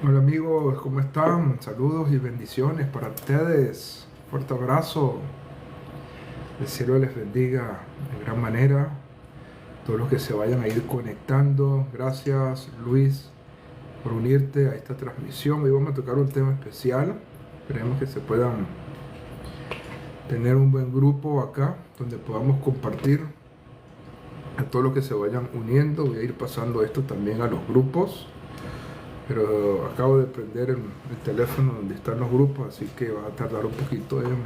Hola amigos, ¿cómo están? Saludos y bendiciones para ustedes. Fuerte abrazo. El cielo les bendiga de gran manera. Todos los que se vayan a ir conectando. Gracias Luis por unirte a esta transmisión. Hoy vamos a tocar un tema especial. Esperemos que se puedan tener un buen grupo acá donde podamos compartir a todos los que se vayan uniendo. Voy a ir pasando esto también a los grupos. Pero acabo de prender el teléfono donde están los grupos, así que va a tardar un poquito en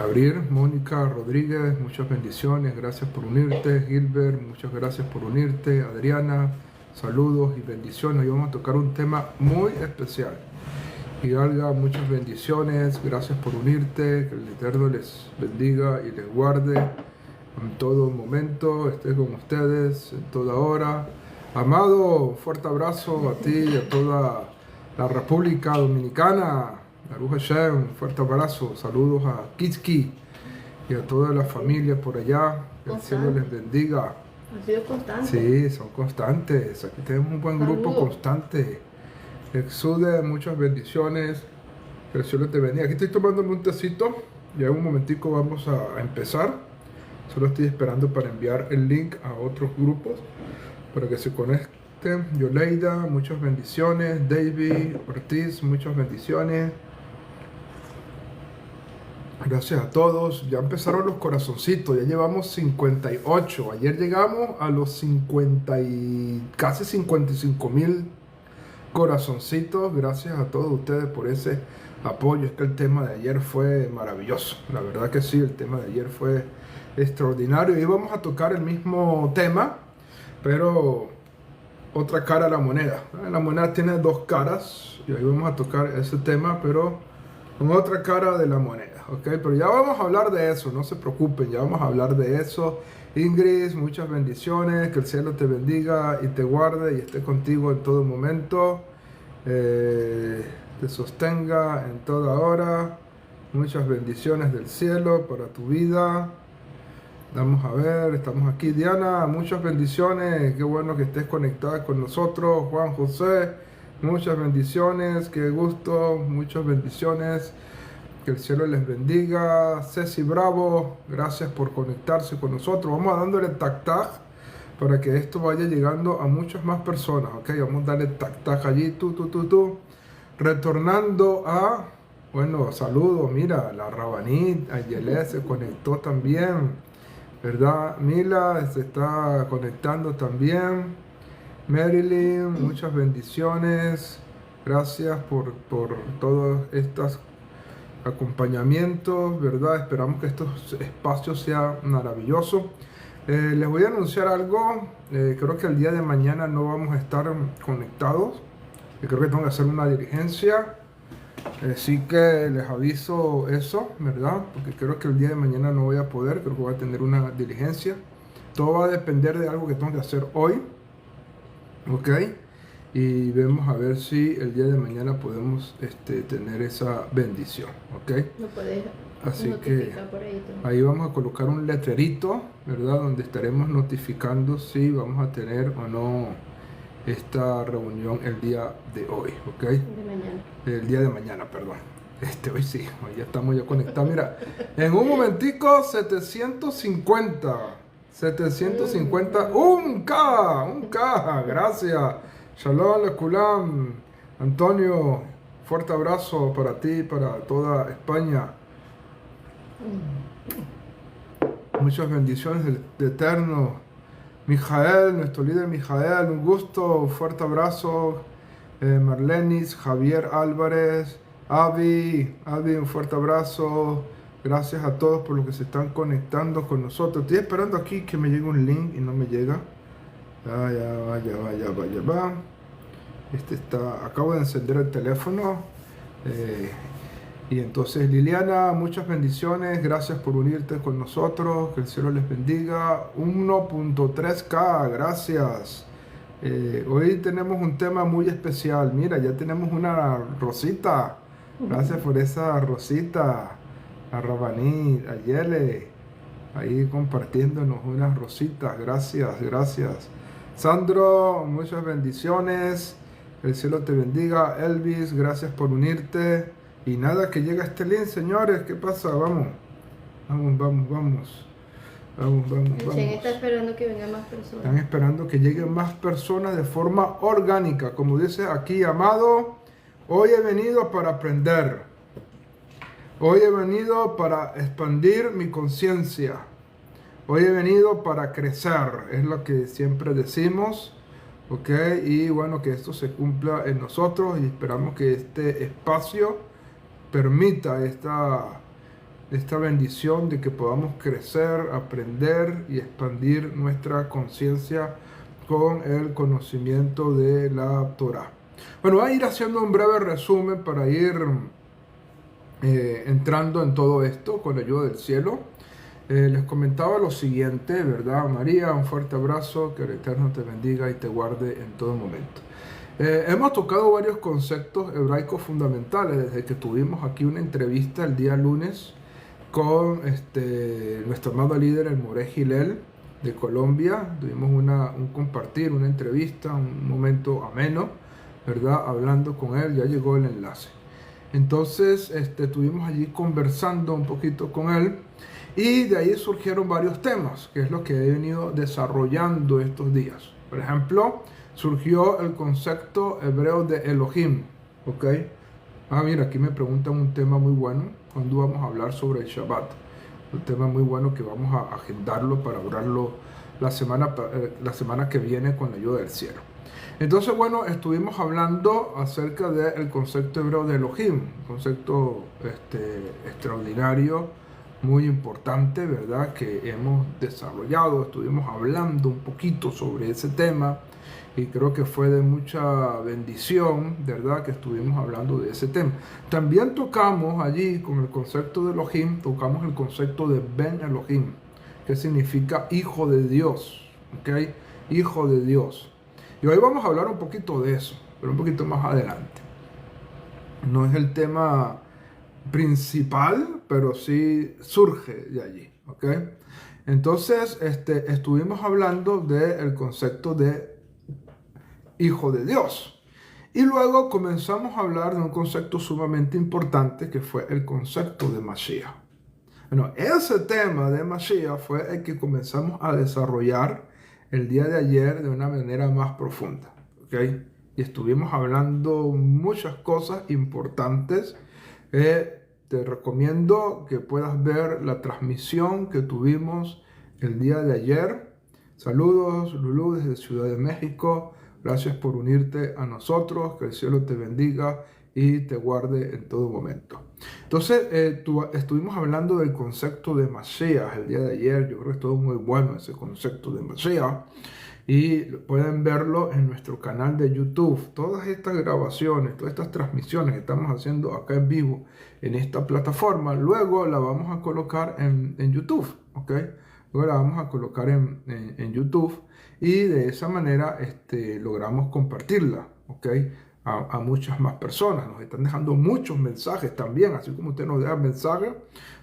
abrir. Mónica Rodríguez, muchas bendiciones, gracias por unirte. Gilbert, muchas gracias por unirte. Adriana, saludos y bendiciones. Hoy vamos a tocar un tema muy especial. Hidalga, muchas bendiciones, gracias por unirte. Que el Eterno les bendiga y les guarde en todo momento, esté con ustedes en toda hora. Amado, fuerte abrazo a ti y a toda la República Dominicana. Baruch Hashem, fuerte abrazo. Saludos a Kitski y a toda la familia por allá. Que el cielo les bendiga. Ha sido constante. Sí, son constantes. Aquí tenemos un buen grupo constante. Exude, muchas bendiciones. Que el cielo te bendiga. Aquí estoy tomándome un tecito. Ya en un momentico vamos a empezar. Solo estoy esperando para enviar el link a otros grupos para que se conecten. Yoleida, muchas bendiciones. David Ortiz, muchas bendiciones. Gracias a todos. Ya empezaron los corazoncitos. Ya llevamos 58. Ayer llegamos a los 50 y casi 55,000 corazoncitos. Gracias a todos ustedes por ese apoyo. Es que el tema de ayer fue maravilloso. La verdad que sí, el tema de ayer fue extraordinario. Y vamos a tocar el mismo tema, pero otra cara a la moneda. La moneda tiene dos caras y hoy vamos a tocar ese tema, pero con otra cara de la moneda, ¿ok? Pero ya vamos a hablar de eso, no se preocupen, ya vamos a hablar de eso. Ingrid, muchas bendiciones, que el cielo te bendiga y te guarde y esté contigo en todo momento, te sostenga en toda hora. Muchas bendiciones del cielo para tu vida. Vamos a ver, estamos aquí. Diana, muchas bendiciones, qué bueno que estés conectada con nosotros. Juan José, muchas bendiciones, qué gusto, muchas bendiciones, que el cielo les bendiga. Ceci Bravo, gracias por conectarse con nosotros. Vamos a dándole tac tac para que esto vaya llegando a muchas más personas, ok, vamos a darle tac tac allí, tú. Retornando a, bueno, saludos, mira, la Rabanit, Ayelé se conectó también. ¿Verdad? Mila se está conectando también. Marilyn, muchas bendiciones. Gracias por todos estos acompañamientos, ¿verdad? Esperamos que estos espacios sean maravillosos. Les voy a anunciar algo. Creo que el día de mañana no vamos a estar conectados. Creo que tengo que hacer una diligencia. Sí que les aviso eso, ¿verdad? Porque creo que el día de mañana no voy a poder, creo que voy a tener una diligencia. Todo va a depender de algo que tengo que hacer hoy, ¿ok? Y vemos a ver si el día de mañana podemos tener esa bendición, ¿ok? No puedes Así que notificar por ahí también. ahí vamos a colocar un letrerito, ¿verdad? Donde estaremos notificando si vamos a tener o no esta reunión el día de hoy, ¿ok? De mañana. El día de mañana, perdón. Hoy sí, hoy ya estamos ya conectados. Mira, en un momentico 750, un K, gracias. Shalom Lekulam, Antonio, fuerte abrazo para ti, para toda España. Muchas bendiciones de Eterno. Mijael, nuestro líder Mijael, un gusto, fuerte abrazo. Marlenis, Javier Álvarez, Avi, un fuerte abrazo. Gracias a todos por los que se están conectando con nosotros. Estoy esperando aquí que me llegue un link y no me llega. Ya va. Acabo de encender el teléfono. Y entonces Liliana, muchas bendiciones, gracias por unirte con nosotros, que el cielo les bendiga. 1.3K, gracias. Hoy tenemos un tema muy especial. Mira, ya tenemos una Rosita. Gracias por esa Rosita. A Rabanit, a Yele. Ahí compartiéndonos unas rositas. Gracias. Sandro, muchas bendiciones. el cielo te bendiga. Elvis, gracias por unirte. Y nada, que llega este link, señores. ¿Qué pasa? Vamos. Vamos, vamos, vamos. Vamos, vamos, El vamos. Chen está esperando que vengan más personas. Están esperando que lleguen más personas de forma orgánica. Como dice aquí, amado, hoy he venido para aprender. Hoy he venido para expandir mi conciencia. Hoy he venido para crecer. Es lo que siempre decimos. ¿Ok? Y bueno, que esto se cumpla en nosotros. Y esperamos que este espacio permita esta bendición de que podamos crecer, aprender y expandir nuestra conciencia con el conocimiento de la Torah. Bueno, voy a ir haciendo un breve resumen para ir entrando en todo esto con la ayuda del cielo. Les comentaba lo siguiente, ¿verdad? María, un fuerte abrazo, que el Eterno te bendiga y te guarde en todo momento. Hemos tocado varios conceptos hebraicos fundamentales desde que tuvimos aquí una entrevista el día lunes con nuestro amado líder, el Moré Gilel de Colombia. Tuvimos un compartir, una entrevista, un momento ameno, ¿verdad? Hablando con él, ya llegó el enlace. Entonces estuvimos allí conversando un poquito con él y de ahí surgieron varios temas, que es lo que he venido desarrollando estos días. Por ejemplo, surgió el concepto hebreo de Elohim, ¿ok? Mira, aquí me preguntan un tema muy bueno, cuando vamos a hablar sobre el Shabbat. Un tema muy bueno que vamos a agendarlo para hablarlo la semana que viene con la ayuda del cielo. Entonces, bueno, estuvimos hablando acerca del concepto hebreo de Elohim, un concepto extraordinario, muy importante, ¿verdad? Que hemos desarrollado, estuvimos hablando un poquito sobre ese tema y creo que fue de mucha bendición, ¿verdad? Que estuvimos hablando de ese tema. También tocamos allí con el concepto de Elohim, tocamos el concepto de Ben Elohim, que significa hijo de Dios, ¿ok? Hijo de Dios. Y hoy vamos a hablar un poquito de eso, pero un poquito más adelante. No es el tema principal, pero sí surge de allí, ¿ok? Entonces, estuvimos hablando del concepto de hijo de Dios. Y luego comenzamos a hablar de un concepto sumamente importante que fue el concepto de Mashiach. Bueno, ese tema de Mashiach fue el que comenzamos a desarrollar el día de ayer de una manera más profunda, ¿ok? Y estuvimos hablando muchas cosas importantes. Te recomiendo que puedas ver la transmisión que tuvimos el día de ayer. Saludos, Lulú, desde Ciudad de México. Gracias por unirte a nosotros. Que el cielo te bendiga y te guarde en todo momento. Entonces, estuvimos hablando del concepto de Mashiach el día de ayer. Yo creo que estuvo muy bueno ese concepto de Mashiach. Y pueden verlo en nuestro canal de YouTube. Todas estas grabaciones, todas estas transmisiones que estamos haciendo acá en vivo en esta plataforma, luego la vamos a colocar en YouTube, ¿ok? Luego la vamos a colocar en YouTube y de esa manera logramos compartirla, ¿ok? A muchas más personas. Nos están dejando muchos mensajes también, así como usted nos deja mensajes,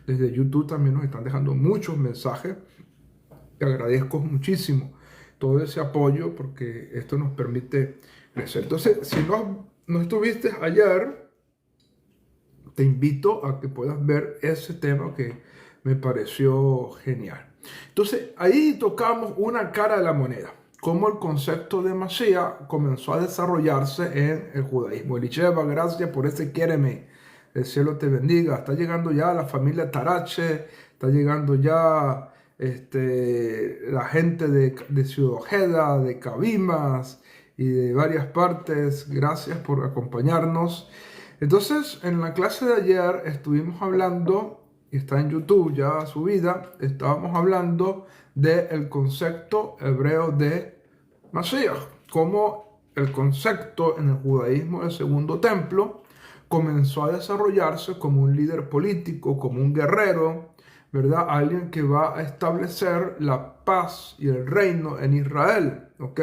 desde YouTube también nos están dejando muchos mensajes. Te agradezco muchísimo todo ese apoyo porque esto nos permite crecer. Entonces, si no estuviste ayer, te invito a que puedas ver ese tema que me pareció genial. Entonces, ahí tocamos una cara de la moneda, cómo el concepto de Mashiach comenzó a desarrollarse en el judaísmo. Elisheva, gracias por ese quiéreme. El cielo te bendiga. Está llegando ya la familia Tarache, está llegando ya la gente de Ciudad Ojeda, de Cabimas y de varias partes. Gracias por acompañarnos. Entonces, en la clase de ayer estuvimos hablando, y está en YouTube ya subida, estábamos hablando del concepto hebreo de Mashiach, como el concepto en el judaísmo del segundo templo comenzó a desarrollarse como un líder político, como un guerrero, ¿verdad? Alguien que va a establecer la paz y el reino en Israel, ¿ok?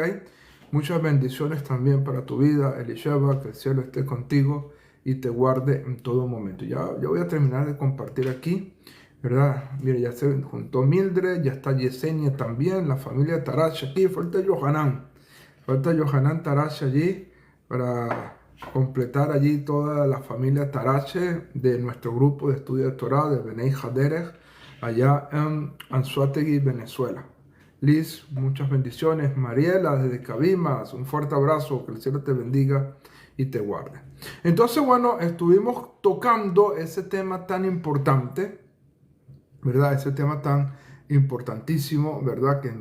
Muchas bendiciones también para tu vida, Elisheva, que el cielo esté contigo y te guarde en todo momento. Ya voy a terminar de compartir aquí, ¿verdad? Mira, ya se juntó Mildred, ya está Yesenia también, la familia Tarash aquí, falta Yohanan Tarash allí, para completar allí toda la familia Tarache de nuestro grupo de estudio de Torah de Bnei Haderech, allá en Anzoátegui, Venezuela. Liz, muchas bendiciones. Mariela, desde Cabimas, un fuerte abrazo, que el cielo te bendiga y te guarde. Entonces, bueno, estuvimos tocando ese tema tan importante, ¿verdad? Ese tema tan importantísimo, ¿verdad? Que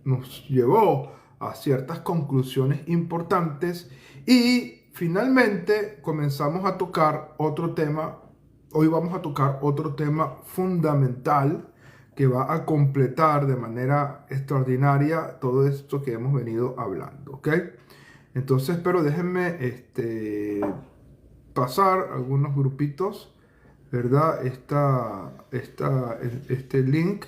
nos llevó a ciertas conclusiones importantes y finalmente comenzamos a tocar otro tema. Hoy vamos a tocar otro tema fundamental que va a completar de manera extraordinaria todo esto que hemos venido hablando, ¿ok? Entonces, pero déjenme pasar algunos grupitos, ¿verdad? Este link,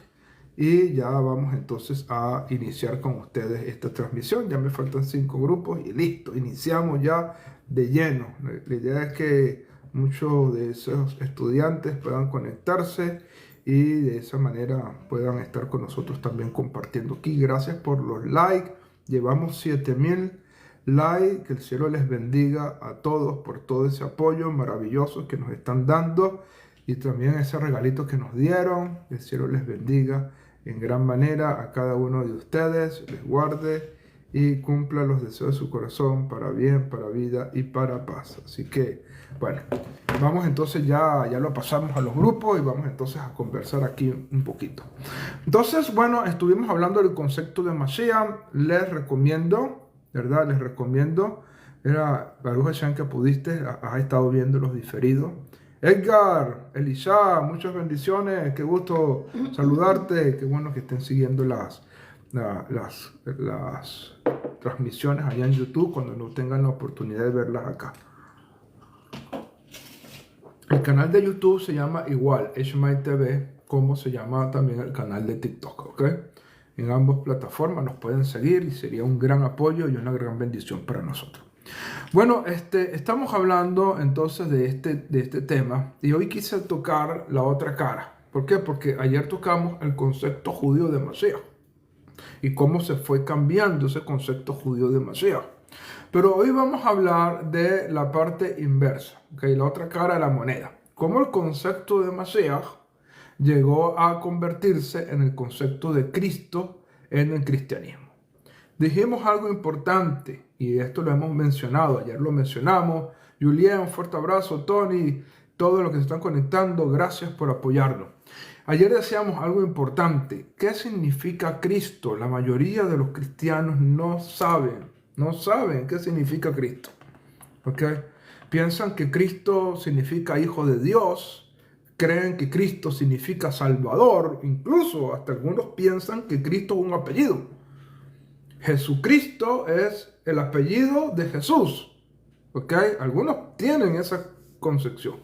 y ya vamos entonces a iniciar con ustedes esta transmisión. Ya me faltan 5 grupos y listo, iniciamos ya de lleno. La idea es que muchos de esos estudiantes puedan conectarse y de esa manera puedan estar con nosotros también compartiendo aquí. Gracias por los likes. Llevamos 7000 likes. Que el cielo les bendiga a todos por todo ese apoyo maravilloso que nos están dando y también ese regalito que nos dieron. El cielo les bendiga en gran manera a cada uno de ustedes, les guarde y cumpla los deseos de su corazón para bien, para vida y para paz. Así que, bueno, vamos entonces, ya lo pasamos a los grupos y vamos entonces a conversar aquí un poquito. Entonces, bueno, estuvimos hablando del concepto de Mashiach. Les recomiendo, ¿verdad? Les recomiendo. Era Baruch Hashem que pudiste, has estado viendo los diferidos. Edgar, Elisha, muchas bendiciones, qué gusto saludarte, qué bueno que estén siguiendo las transmisiones allá en YouTube cuando no tengan la oportunidad de verlas acá. El canal de YouTube se llama igual, Eshmai TV, como se llama también el canal de TikTok, ¿ok? En ambas plataformas nos pueden seguir y sería un gran apoyo y una gran bendición para nosotros. Bueno, estamos hablando entonces de este tema y hoy quise tocar la otra cara. ¿Por qué? Porque ayer tocamos el concepto judío de Mashiach y cómo se fue cambiando ese concepto judío de Mashiach. Pero hoy vamos a hablar de la parte inversa, ¿okay? La otra cara de la moneda. Cómo el concepto de Mashiach llegó a convertirse en el concepto de Cristo en el cristianismo. Dijimos algo importante y esto lo hemos mencionado, ayer lo mencionamos. Julián, un fuerte abrazo, Tony, todos los que se están conectando, gracias por apoyarnos. Ayer decíamos algo importante, ¿qué significa Cristo? La mayoría de los cristianos no saben qué significa Cristo, ¿ok? Piensan que Cristo significa Hijo de Dios, creen que Cristo significa Salvador, incluso hasta algunos piensan que Cristo es un apellido. Jesucristo es el apellido de Jesús, ¿ok? Algunos tienen esa concepción.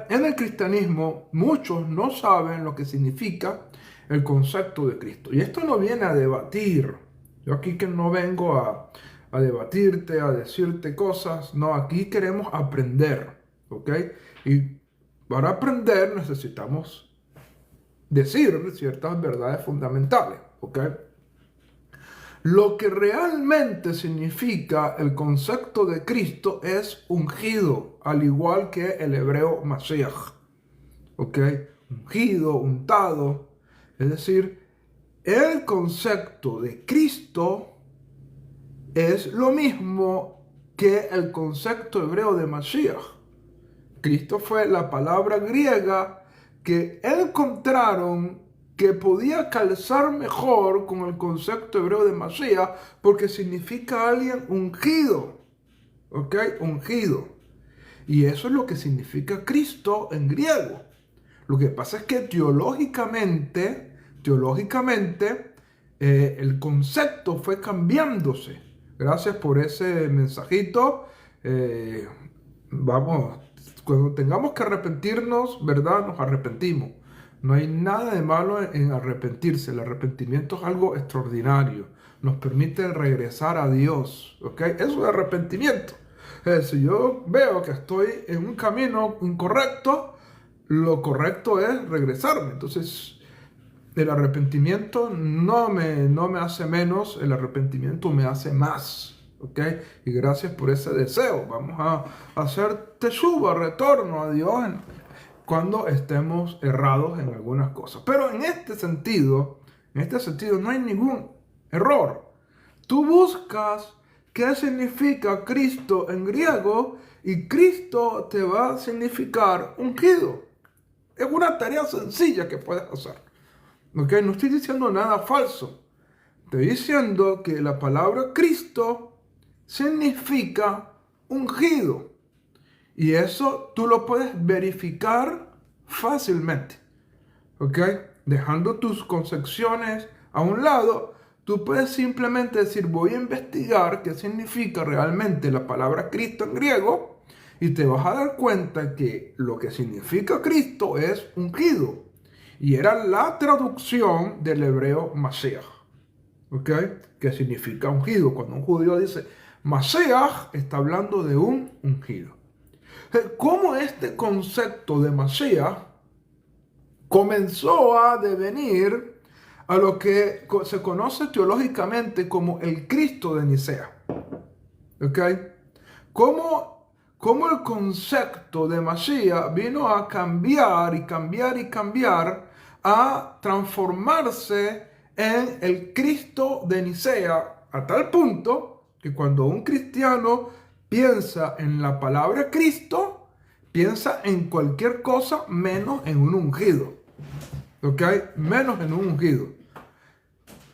En el cristianismo, muchos no saben lo que significa el concepto de Cristo. Y esto no viene a debatir. Yo aquí que no vengo a debatirte, a decirte cosas. No, aquí queremos aprender, ¿ok? Y para aprender necesitamos decir ciertas verdades fundamentales, ¿ok? Lo que realmente significa el concepto de Cristo es ungido, al igual que el hebreo Mashiach. ¿Ok? Ungido, untado. Es decir, el concepto de Cristo es lo mismo que el concepto hebreo de Mashiach. Cristo fue la palabra griega que encontraron que podía calzar mejor con el concepto hebreo de Mashiach porque significa alguien ungido, ¿ok? Ungido. Y eso es lo que significa Cristo en griego. Lo que pasa es que teológicamente, el concepto fue cambiándose. Gracias por ese mensajito. Vamos, cuando tengamos que arrepentirnos, ¿verdad? Nos arrepentimos. No hay nada de malo en arrepentirse. El arrepentimiento es algo extraordinario. Nos permite regresar a Dios. ¿Ok? Eso es arrepentimiento. Si yo veo que estoy en un camino incorrecto, lo correcto es regresarme. Entonces, el arrepentimiento no me hace menos, el arrepentimiento me hace más. ¿ok? Y gracias por ese deseo. Vamos a hacer teshuva, retorno a Dios cuando estemos errados en algunas cosas. Pero en este sentido no hay ningún error. Tú buscas qué significa Cristo en griego y Cristo te va a significar ungido. Es una tarea sencilla que puedes hacer. ¿Ok? No estoy diciendo nada falso. Estoy diciendo que la palabra Cristo significa ungido. Y eso tú lo puedes verificar fácilmente. ¿Ok? Dejando tus concepciones a un lado, tú puedes simplemente decir, voy a investigar qué significa realmente la palabra Cristo en griego, y te vas a dar cuenta que lo que significa Cristo es ungido. Y era la traducción del hebreo Mashiach. ¿Ok? Que significa ungido. Cuando un judío dice Mashiach, está hablando de un ungido. ¿Cómo este concepto de Mashiach comenzó a devenir a lo que se conoce teológicamente como el Cristo de Nicea? ¿Ok? ¿Cómo el concepto de Mashiach vino a cambiar y cambiar y cambiar, a transformarse en el Cristo de Nicea, a tal punto que cuando un cristiano piensa en la palabra Cristo, piensa en cualquier cosa menos en un ungido? ¿Ok? Menos en un ungido.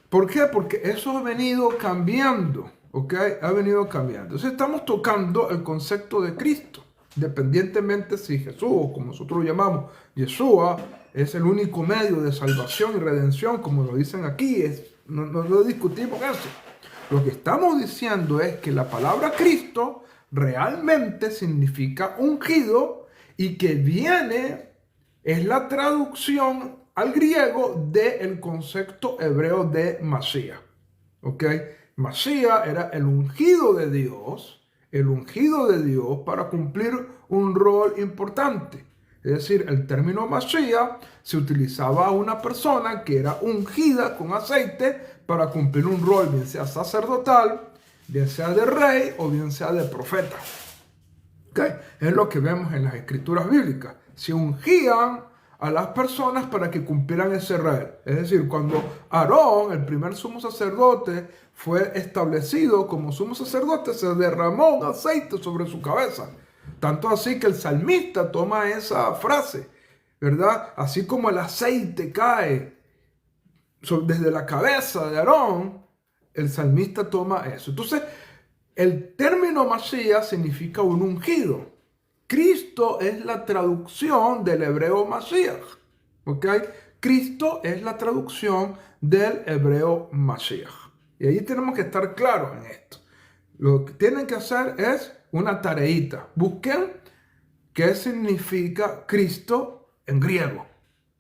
¿Por qué? Porque eso ha venido cambiando. ¿Ok? Ha venido cambiando. Entonces estamos tocando el concepto de Cristo. Independientemente si Jesús, o como nosotros lo llamamos, Yeshua, es el único medio de salvación y redención, como lo dicen aquí, no discutimos eso. Lo que estamos diciendo es que la palabra Cristo realmente significa ungido y que es la traducción al griego del concepto hebreo de Mashiach. ¿Ok? Mashiach era el ungido de Dios para cumplir un rol importante. Es decir, el término Mashiach se utilizaba a una persona que era ungida con aceite para cumplir un rol, bien sea sacerdotal, bien sea de rey o bien sea de profeta. ¿Okay? Es lo que vemos en las escrituras bíblicas. Se ungían a las personas para que cumplieran ese rol. Es decir, cuando Aarón, el primer sumo sacerdote, fue establecido como sumo sacerdote, se derramó un aceite sobre su cabeza. Tanto así que el salmista toma esa frase, ¿verdad? Así como el aceite cae desde la cabeza de Aarón, el salmista toma eso. Entonces, el término Mashiach significa un ungido. Cristo es la traducción del hebreo Mashiach. ¿Ok? Cristo es la traducción del hebreo Mashiach. Y ahí tenemos que estar claros en esto. Lo que tienen que hacer es una tareita. Busquen qué significa Cristo en griego.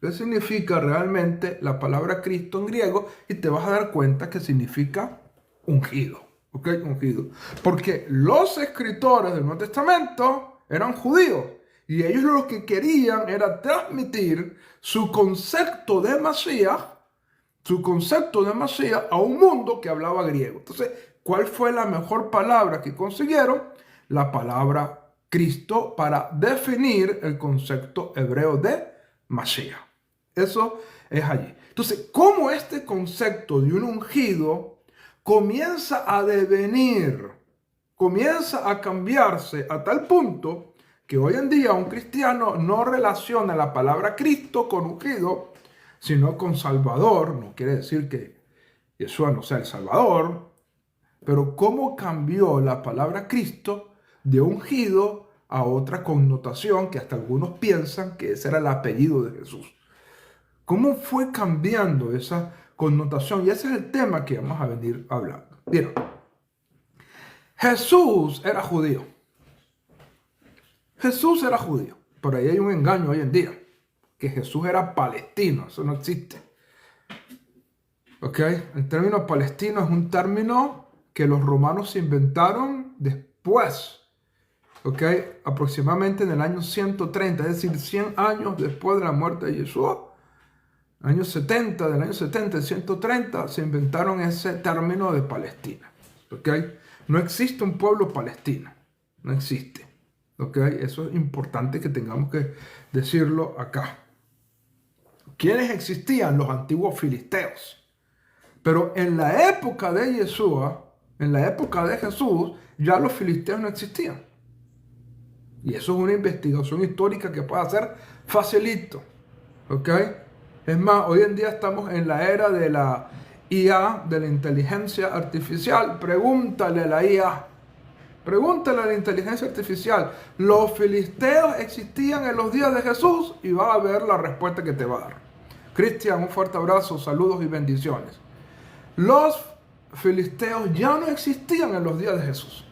¿Qué significa realmente la palabra Cristo en griego? Y te vas a dar cuenta que significa ungido. ¿Ok? Ungido. Porque los escritores del Nuevo Testamento eran judíos. Y ellos lo que querían era transmitir su concepto de Mashiach a un mundo que hablaba griego. Entonces, ¿cuál fue la mejor palabra que consiguieron? La palabra Cristo para definir el concepto hebreo de Mashiach. Eso es allí. Entonces, ¿cómo este concepto de un ungido comienza a devenir, comienza a cambiarse a tal punto que hoy en día un cristiano no relaciona la palabra Cristo con ungido, sino con Salvador? No quiere decir que Yeshua no sea el Salvador, pero cómo cambió la palabra Cristo de ungido a otra connotación que hasta algunos piensan que ese era el apellido de Jesús. ¿Cómo fue cambiando esa connotación? Y ese es el tema que vamos a venir hablando. Bien, Jesús era judío. Jesús era judío. Por ahí hay un engaño hoy en día, que Jesús era palestino. Eso no existe. ¿Ok? El término palestino es un término que los romanos se inventaron después. ¿Ok? Aproximadamente en el año 130, es decir, 100 años después de la muerte de Yeshua. Del año 70, 130, se inventaron ese término de Palestina. ¿Ok? No existe un pueblo palestino. No existe. ¿Ok? Eso es importante que tengamos que decirlo acá. ¿Quiénes existían? Los antiguos filisteos. Pero en la época de Yeshua, en la época de Jesús, ya los filisteos no existían. Y eso es una investigación histórica que puede hacer facilito. ¿Ok? Es más, hoy en día estamos en la era de la IA, de la inteligencia artificial. Pregúntale a la IA. Pregúntale a la inteligencia artificial. ¿Los filisteos existían en los días de Jesús? Y va a ver la respuesta que te va a dar. Cristian, un fuerte abrazo, saludos y bendiciones. Los filisteos ya no existían en los días de Jesús.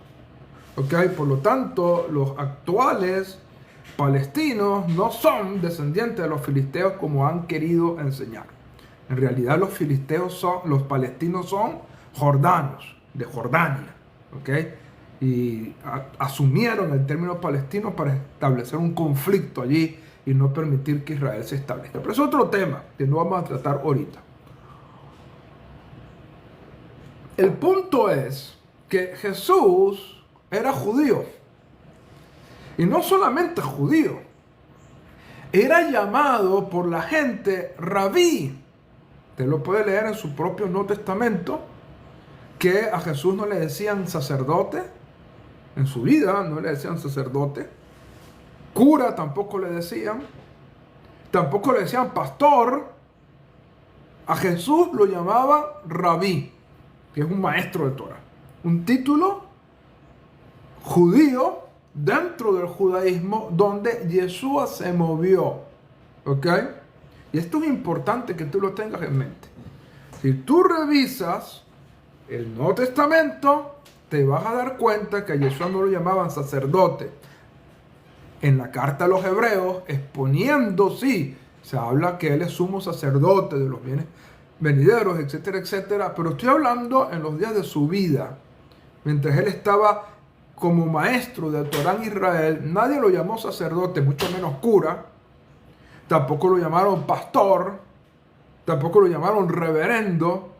¿Ok? Por lo tanto, los actuales palestinos no son descendientes de los filisteos como han querido enseñar. En realidad los palestinos son jordanos, de Jordania. ¿Ok? Y asumieron el término palestino para establecer un conflicto allí y no permitir que Israel se establezca. Pero es otro tema que no vamos a tratar ahorita. El punto es que Jesús era judío. Y no solamente judío. Era llamado por la gente rabí. Usted lo puede leer en su propio Nuevo Testamento, que a Jesús no le decían sacerdote. En su vida no le decían sacerdote. Cura tampoco le decían. Tampoco le decían pastor. A Jesús lo llamaban rabí, que es un maestro de Torah. Un título judío dentro del judaísmo donde Yeshua se movió. ¿Ok? Y esto es importante que tú lo tengas en mente. Si tú revisas el Nuevo Testamento, te vas a dar cuenta que a Yeshua no lo llamaban sacerdote. En la carta a los hebreos, exponiendo, sí, se habla que él es sumo sacerdote de los bienes venideros, etcétera, etcétera. Pero estoy hablando en los días de su vida. Mientras él estaba como maestro de Torah en Israel, nadie lo llamó sacerdote, mucho menos cura. Tampoco lo llamaron pastor. Tampoco lo llamaron reverendo.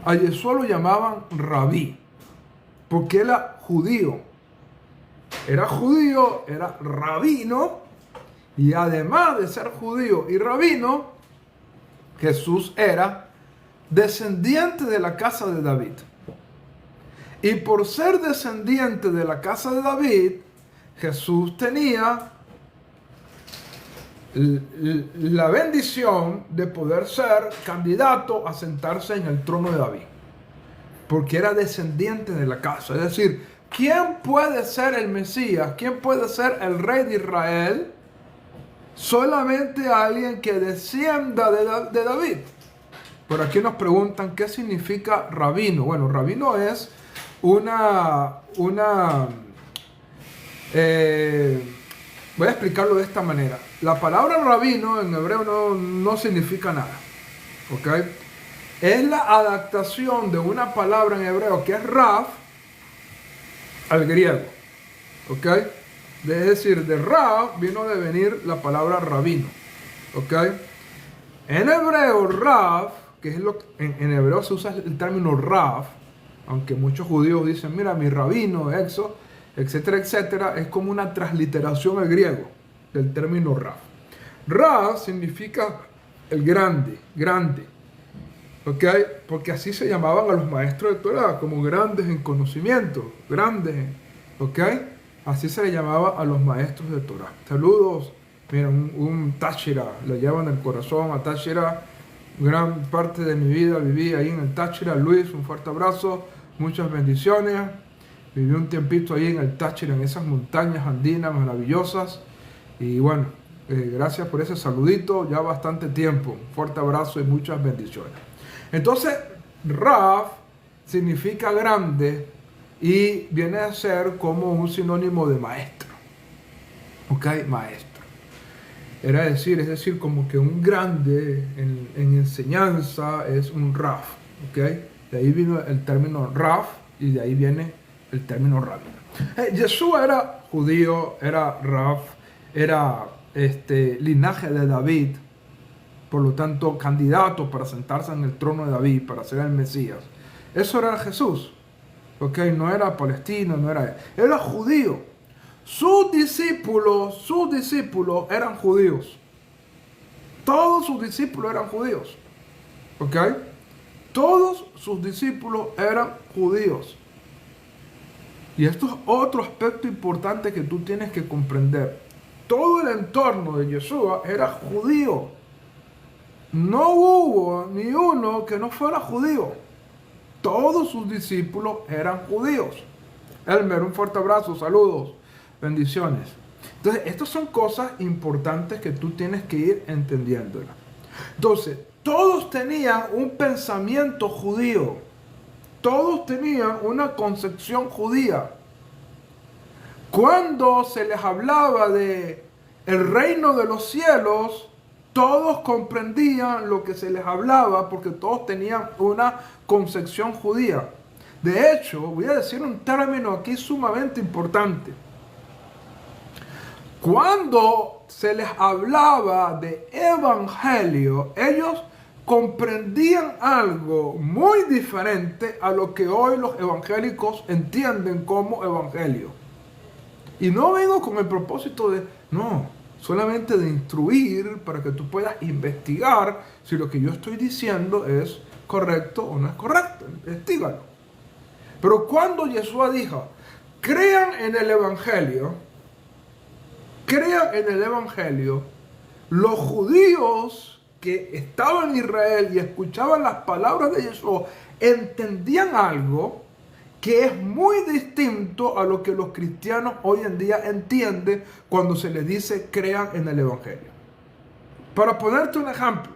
A Yeshua lo llamaban rabí, porque era judío. Era judío, era rabino, y además de ser judío y rabino, Jesús era descendiente de la casa de David. Y por ser descendiente de la casa de David, Jesús tenía la bendición de poder ser candidato a sentarse en el trono de David, porque era descendiente de la casa. Es decir, ¿quién puede ser el Mesías? ¿Quién puede ser el rey de Israel? Solamente alguien que descienda de David. Por aquí nos preguntan qué significa rabino. Bueno, rabino es voy a explicarlo de esta manera. La palabra rabino en hebreo no significa nada. ¿Ok? Es la adaptación de una palabra en hebreo que es rab al griego. ¿Ok? Es decir, de rab vino de venir la palabra rabino. ¿Ok? En hebreo, rab, que es en hebreo se usa el término rab, aunque muchos judíos dicen, mira, mi rabino, eso, etcétera, etcétera, es como una transliteración al griego del término rab. Rab significa el grande, grande. ¿Ok? Porque así se llamaban a los maestros de Torah, como grandes en conocimiento, grandes. ¿Ok? Así se le llamaba a los maestros de Torah. Saludos. Mira, un Táchira, le llevan el corazón a Táchira. Gran parte de mi vida viví ahí en el Táchira. Luis, un fuerte abrazo, muchas bendiciones. Viví un tiempito ahí en el Táchira, en esas montañas andinas maravillosas. Y bueno, gracias por ese saludito, ya bastante tiempo. Un fuerte abrazo y muchas bendiciones. Entonces, Rab significa grande y viene a ser como un sinónimo de maestro. ¿Ok? Maestro. Es decir, como que un grande en enseñanza es un Rab. ¿Ok? De ahí vino el término Rab y de ahí viene el término rabino. Yeshua era judío, era Rab, era linaje de David, por lo tanto candidato para sentarse en el trono de David, para ser el Mesías. Eso era Jesús. ¿Ok? No era palestino, no era judío. Sus discípulos eran judíos. Todos sus discípulos eran judíos. ¿Ok? Todos sus discípulos eran judíos. Y esto es otro aspecto importante que tú tienes que comprender. Todo el entorno de Yeshua era judío. No hubo ni uno que no fuera judío. Todos sus discípulos eran judíos. Elmer, un fuerte abrazo, saludos, bendiciones. Entonces, estas son cosas importantes que tú tienes que ir entendiéndolas. Entonces, todos tenían un pensamiento judío. Todos tenían una concepción judía. Cuando se les hablaba de el reino de los cielos, todos comprendían lo que se les hablaba porque todos tenían una concepción judía. De hecho, voy a decir un término aquí sumamente importante. Cuando se les hablaba de evangelio, ellos comprendían algo muy diferente a lo que hoy los evangélicos entienden como evangelio. Y no vengo con el propósito de, no, solamente de instruir para que tú puedas investigar si lo que yo estoy diciendo es correcto o no es correcto. Investígalo. Pero cuando Yeshua dijo, crean en el evangelio, los judíos que estaban en Israel y escuchaban las palabras de Yeshua, entendían algo que es muy distinto a lo que los cristianos hoy en día entienden cuando se les dice crean en el evangelio. Para ponerte un ejemplo,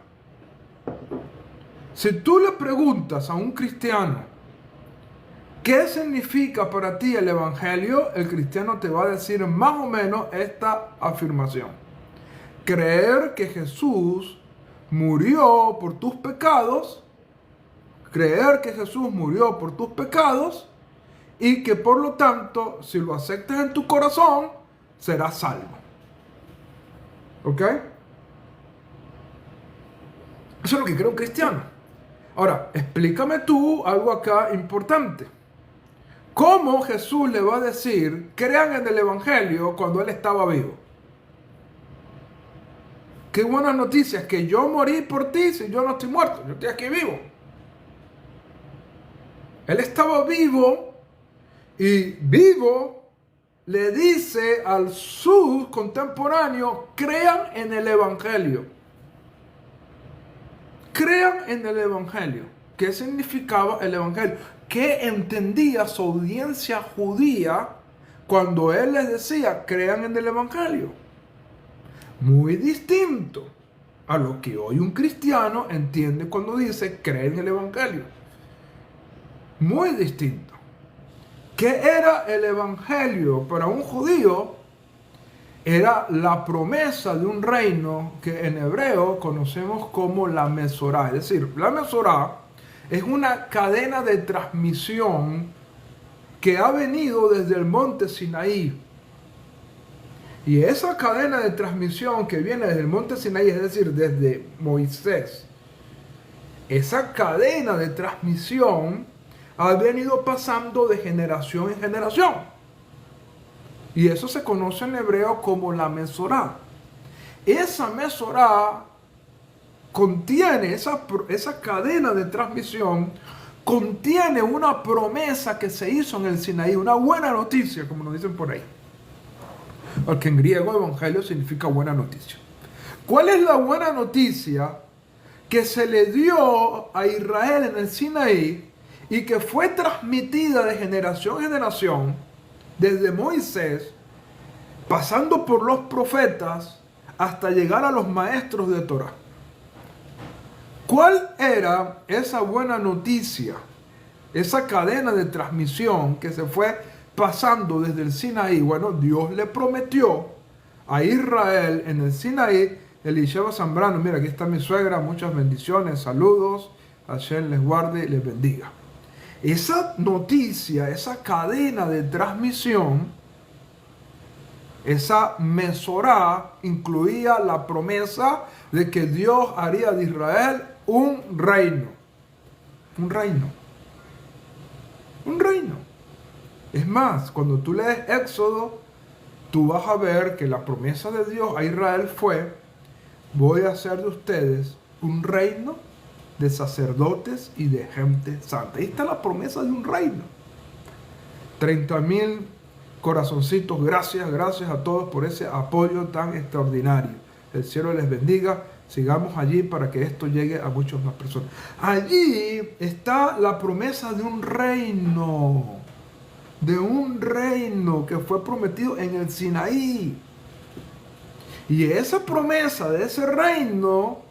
si tú le preguntas a un cristiano ¿qué significa para ti el evangelio? El cristiano te va a decir más o menos esta afirmación: creer que Jesús murió por tus pecados, y que por lo tanto, si lo aceptas en tu corazón, serás salvo. ¿Ok? Eso es lo que cree un cristiano. Ahora, explícame tú algo acá importante. ¿Cómo Jesús le va a decir, crean en el evangelio cuando él estaba vivo? Qué buenas noticias, que yo morí por ti si yo no estoy muerto, yo estoy aquí vivo. Él estaba vivo y vivo le dice a sus contemporáneos, crean en el evangelio. Crean en el evangelio. ¿Qué significaba el evangelio? ¿Qué entendía su audiencia judía cuando él les decía, crean en el evangelio? Muy distinto a lo que hoy un cristiano entiende cuando dice, creen en el evangelio. Muy distinto. ¿Qué era el evangelio para un judío? Era la promesa de un reino que en hebreo conocemos como la Mesorá. Es decir, la Mesorá es una cadena de transmisión que ha venido desde el monte Sinaí. Y esa cadena de transmisión que viene desde el monte Sinaí, es decir, desde Moisés, esa cadena de transmisión ha venido pasando de generación en generación. Y eso se conoce en hebreo como la Mesorá. Esa Mesorá contiene, esa cadena de transmisión, contiene una promesa que se hizo en el Sinaí, una buena noticia, como nos dicen por ahí. Porque en griego evangelio significa buena noticia. ¿Cuál es la buena noticia que se le dio a Israel en el Sinaí y que fue transmitida de generación en generación, desde Moisés, pasando por los profetas, hasta llegar a los maestros de Torah? ¿Cuál era esa buena noticia? Esa cadena de transmisión que se fue pasando desde el Sinaí. Bueno, Dios le prometió a Israel en el Sinaí. Elisheva Zambrano, mira, aquí está mi suegra, muchas bendiciones, saludos, Hashem les guarde y les bendiga. Esa noticia, esa cadena de transmisión, esa Mesorá, incluía la promesa de que Dios haría de Israel un reino. Un reino. Un reino. Es más, cuando tú lees Éxodo, tú vas a ver que la promesa de Dios a Israel fue: voy a hacer de ustedes un reino de sacerdotes y de gente santa. Ahí está la promesa de un reino. 30,000 corazoncitos, gracias a todos por ese apoyo tan extraordinario. El cielo les bendiga. Sigamos allí para que esto llegue a muchas más personas. Allí está la promesa de un reino. De un reino que fue prometido en el Sinaí. Y esa promesa de ese reino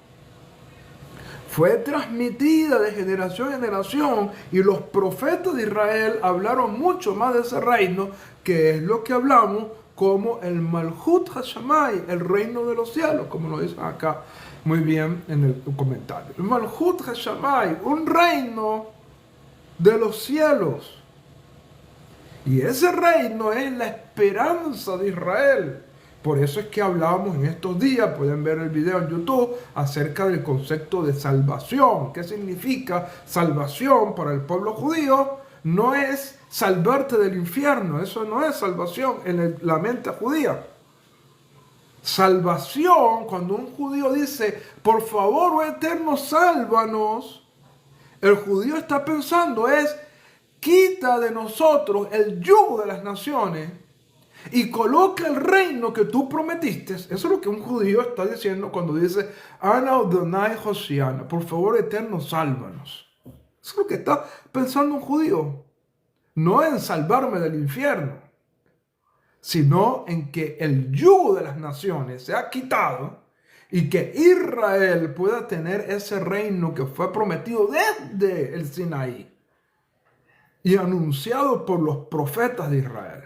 fue transmitida de generación en generación, y los profetas de Israel hablaron mucho más de ese reino, que es lo que hablamos como el Malhut Hashamay, el reino de los cielos, como lo dicen acá muy bien en el comentario. El Malhut Hashamay, un reino de los cielos. Y ese reino es la esperanza de Israel. Por eso es que hablábamos en estos días, pueden ver el video en YouTube, acerca del concepto de salvación. ¿Qué significa salvación para el pueblo judío? No es salvarte del infierno, eso no es salvación en la mente judía. Salvación, cuando un judío dice, por favor, oh Eterno, sálvanos, el judío está pensando es: quita de nosotros el yugo de las naciones y coloca el reino que tú prometiste. Eso es lo que un judío está diciendo cuando dice: Ana Adonai Hoshiana, por favor, Eterno, sálvanos. Eso es lo que está pensando un judío. No en salvarme del infierno, sino en que el yugo de las naciones sea quitado y que Israel pueda tener ese reino que fue prometido desde el Sinaí y anunciado por los profetas de Israel.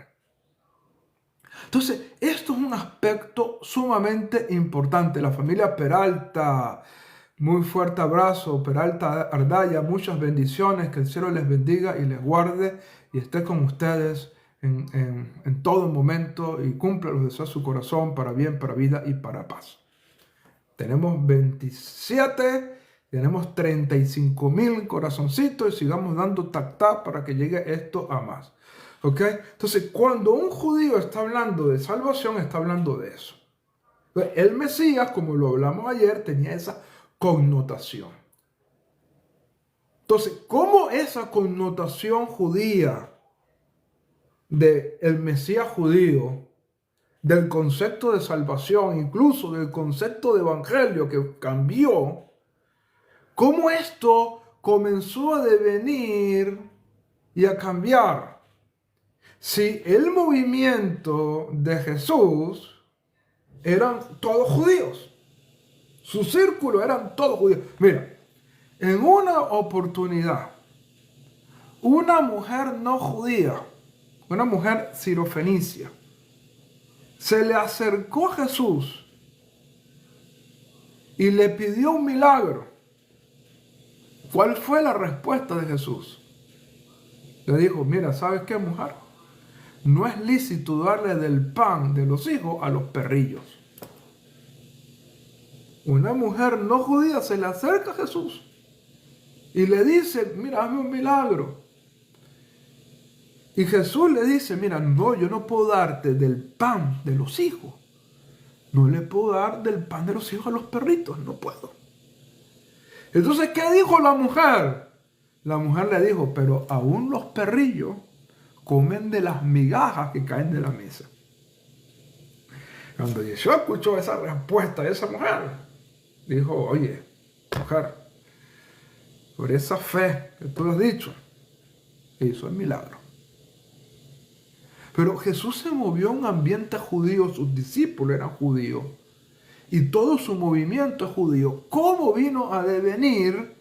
Entonces, esto es un aspecto sumamente importante. La familia Peralta, muy fuerte abrazo. Peralta Ardaya, muchas bendiciones. Que el cielo les bendiga y les guarde y esté con ustedes en todo momento y cumpla los deseos de su corazón para bien, para vida y para paz. Tenemos 27, tenemos 35,000 corazoncitos y sigamos dando tac-tac para que llegue esto a más. ¿Ok? Entonces, cuando un judío está hablando de salvación, está hablando de eso. El Mesías, como lo hablamos ayer, tenía esa connotación. Entonces, ¿cómo esa connotación judía del Mesías judío, del concepto de salvación, incluso del concepto de evangelio que cambió, cómo esto comenzó a devenir y a cambiar? Si el movimiento de Jesús eran todos judíos, su círculo eran todos judíos. Mira, en una oportunidad, una mujer no judía, una mujer sirofenicia, se le acercó a Jesús y le pidió un milagro. ¿Cuál fue la respuesta de Jesús? Le dijo: mira, ¿sabes qué, mujer? No es lícito darle del pan de los hijos a los perrillos. Una mujer no judía se le acerca a Jesús y le dice: mira, hazme un milagro. Y Jesús le dice: mira, no, yo no puedo darte del pan de los hijos. No le puedo dar del pan de los hijos a los perritos, no puedo. Entonces, ¿qué dijo la mujer? La mujer le dijo: pero aún los perrillos comen de las migajas que caen de la mesa. Cuando Yeshua escuchó esa respuesta de esa mujer, dijo: oye, mujer, por esa fe que tú has dicho, hizo el milagro. Pero Jesús se movió en un ambiente judío, sus discípulos eran judíos, y todo su movimiento es judío. ¿Cómo vino a devenir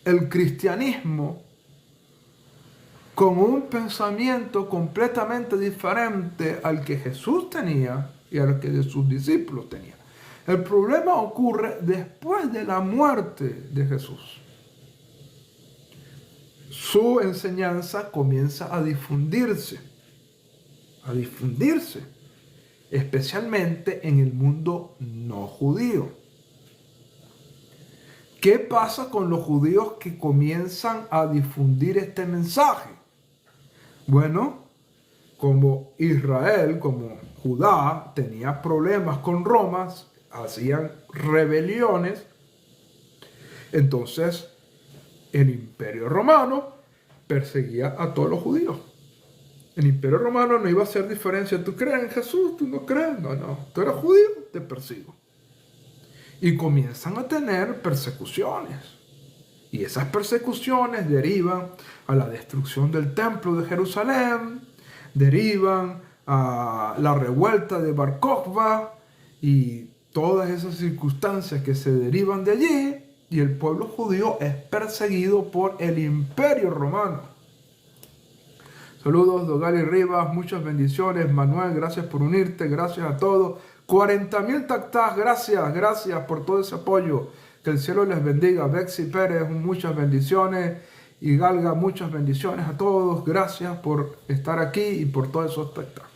el cristianismo con un pensamiento completamente diferente al que Jesús tenía y al que sus discípulos tenían? El problema ocurre después de la muerte de Jesús. Su enseñanza comienza a difundirse, especialmente en el mundo no judío. ¿Qué pasa con los judíos que comienzan a difundir este mensaje? Bueno, como Israel, como Judá, tenía problemas con Roma, hacían rebeliones, entonces el Imperio Romano perseguía a todos los judíos. El Imperio Romano no iba a hacer diferencia. ¿Tú crees en Jesús? ¿Tú no crees? No, no. ¿Tú eres judío? Te persigo. Y comienzan a tener persecuciones. Y esas persecuciones derivan a la destrucción del templo de Jerusalén, derivan a la revuelta de Bar Kokhba y todas esas circunstancias que se derivan de allí, y el pueblo judío es perseguido por el Imperio Romano. Saludos, Dogali Rivas, muchas bendiciones. Manuel, gracias por unirte, gracias a todos. 40.000 tactás, gracias por todo ese apoyo. Que el cielo les bendiga. Bexy Pérez, muchas bendiciones. Y Galga, muchas bendiciones a todos. Gracias por estar aquí y por todos esos tactás.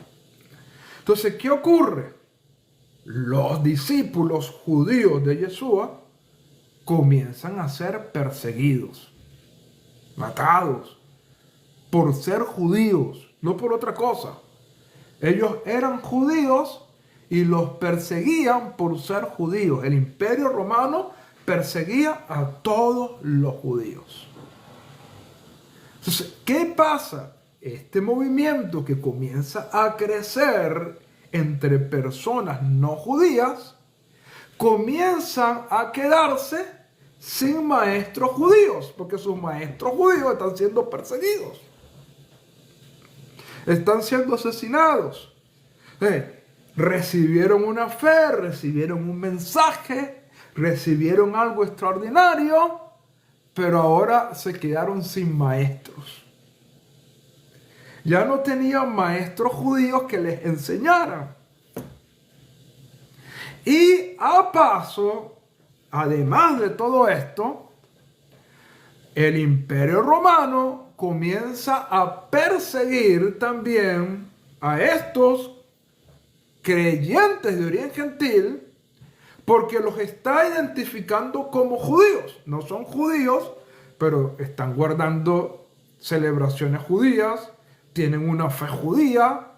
Entonces, ¿qué ocurre? Los discípulos judíos de Yeshua comienzan a ser perseguidos, matados, por ser judíos, no por otra cosa. Ellos eran judíos y los perseguían por ser judíos. El Imperio Romano perseguía a todos los judíos. Entonces, ¿qué pasa? Este movimiento que comienza a crecer entre personas no judías, comienzan a quedarse sin maestros judíos, porque sus maestros judíos están siendo perseguidos. Están siendo asesinados. Recibieron una fe, recibieron un mensaje, recibieron algo extraordinario, pero ahora se quedaron sin maestros. Ya no tenían maestros judíos que les enseñaran. Y a paso, además de todo esto, el Imperio Romano comienza a perseguir también a estos creyentes de origen gentil, porque los está identificando como judíos. No son judíos, pero están guardando celebraciones judías, tienen una fe judía,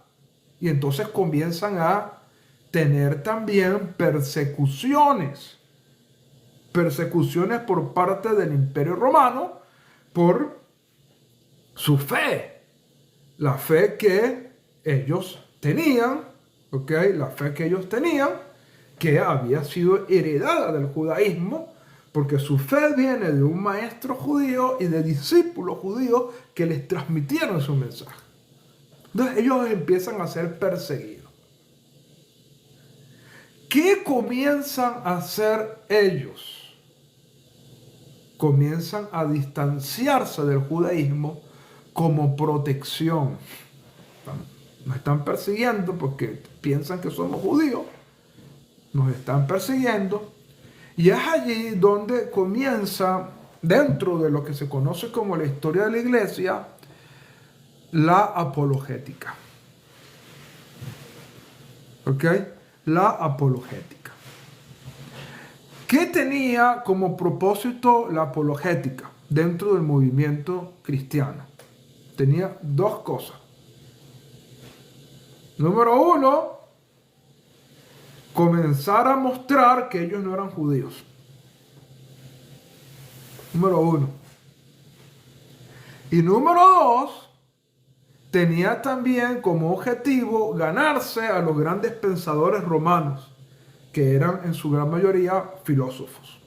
y entonces comienzan a tener también persecuciones por parte del Imperio Romano por su fe, la fe que ellos tenían, ¿ok? La fe que ellos tenían, que había sido heredada del judaísmo, porque su fe viene de un maestro judío y de discípulos judíos que les transmitieron su mensaje. Entonces ellos empiezan a ser perseguidos. ¿Qué comienzan a hacer ellos? Comienzan a distanciarse del judaísmo como protección. Nos están persiguiendo porque piensan que somos judíos. Nos están persiguiendo. Y es allí donde comienza, dentro de lo que se conoce como la historia de la iglesia, la apologética. ¿Ok? La apologética. ¿Qué tenía como propósito la apologética dentro del movimiento cristiano? Tenía dos cosas. Número uno, comenzar a mostrar que ellos no eran judíos. Número uno. Y número dos, tenía también como objetivo ganarse a los grandes pensadores romanos, que eran en su gran mayoría filósofos.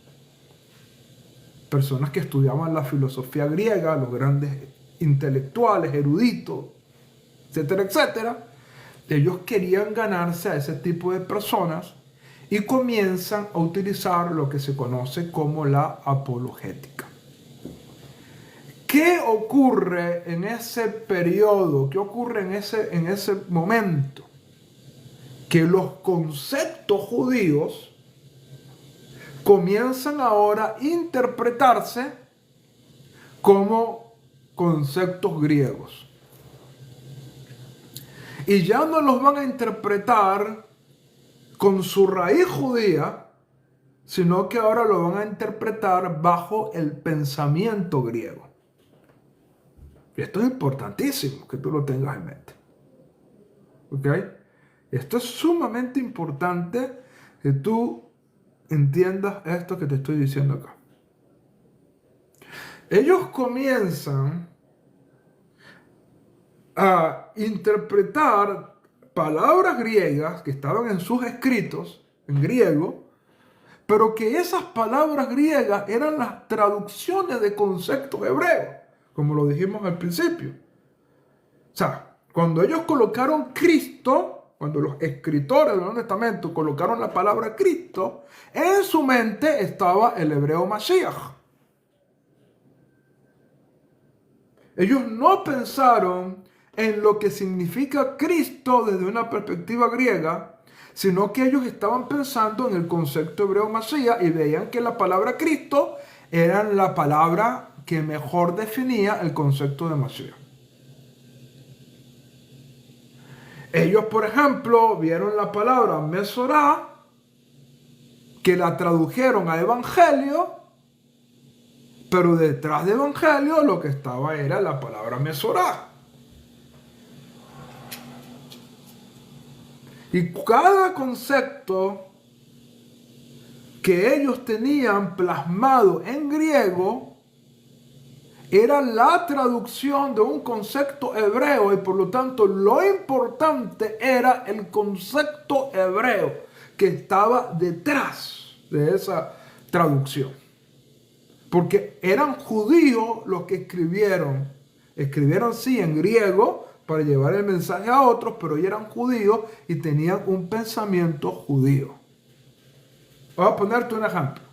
Personas que estudiaban la filosofía griega, los grandes intelectuales, eruditos, etcétera, etcétera. Ellos querían ganarse a ese tipo de personas y comienzan a utilizar lo que se conoce como la apologética. ¿Qué ocurre en ese periodo? ¿Qué ocurre en ese momento? Que los conceptos judíos comienzan ahora a interpretarse como conceptos griegos. Y ya no los van a interpretar con su raíz judía, sino que ahora lo van a interpretar bajo el pensamiento griego. Y esto es importantísimo que tú lo tengas en mente. ¿Ok? Esto es sumamente importante que tú entiendas esto que te estoy diciendo acá. Ellos comienzan a interpretar palabras griegas que estaban en sus escritos, en griego, pero que esas palabras griegas eran las traducciones de conceptos hebreos, como lo dijimos al principio. O sea, cuando ellos colocaron Cristo, cuando los escritores del Nuevo Testamento colocaron la palabra Cristo, en su mente estaba el hebreo Mashiach. Ellos no pensaron en lo que significa Cristo desde una perspectiva griega, sino que ellos estaban pensando en el concepto hebreo Mashiach y veían que la palabra Cristo era la palabra que mejor definía el concepto de Mashiach. Ellos, por ejemplo, vieron la palabra Mesorá, que la tradujeron a Evangelio, pero detrás de Evangelio lo que estaba era la palabra Mesorá. Y cada concepto que ellos tenían plasmado en griego era la traducción de un concepto hebreo y por lo tanto lo importante era el concepto hebreo que estaba detrás de esa traducción. Porque eran judíos los que escribieron. Escribieron sí en griego para llevar el mensaje a otros, pero ellos eran judíos y tenían un pensamiento judío. Voy a ponerte un ejemplo.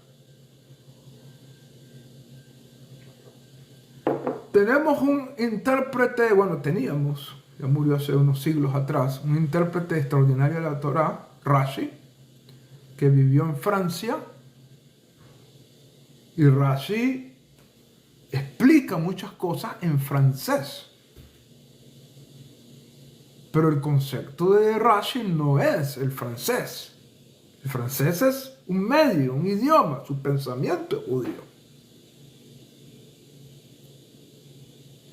Tenemos un intérprete, bueno, teníamos, ya murió hace unos siglos atrás, un intérprete extraordinario de la Torá, Rashi, que vivió en Francia. Y Rashi explica muchas cosas en francés. Pero el concepto de Rashi no es el francés. El francés es un medio, un idioma, su pensamiento es judío.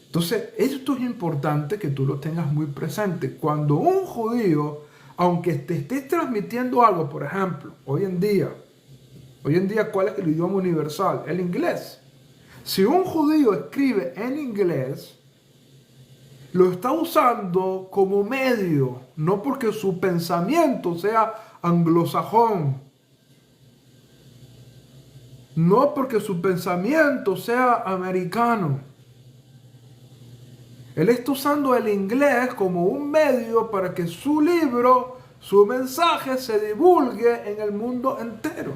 Entonces, esto es importante que tú lo tengas muy presente. Cuando un judío, aunque te estés transmitiendo algo, por ejemplo, hoy en día, ¿cuál es el idioma universal? El inglés. Si un judío escribe en inglés, lo está usando como medio, no porque su pensamiento sea anglosajón, no porque su pensamiento sea americano. Él está usando el inglés como un medio para que su libro, su mensaje se divulgue en el mundo entero.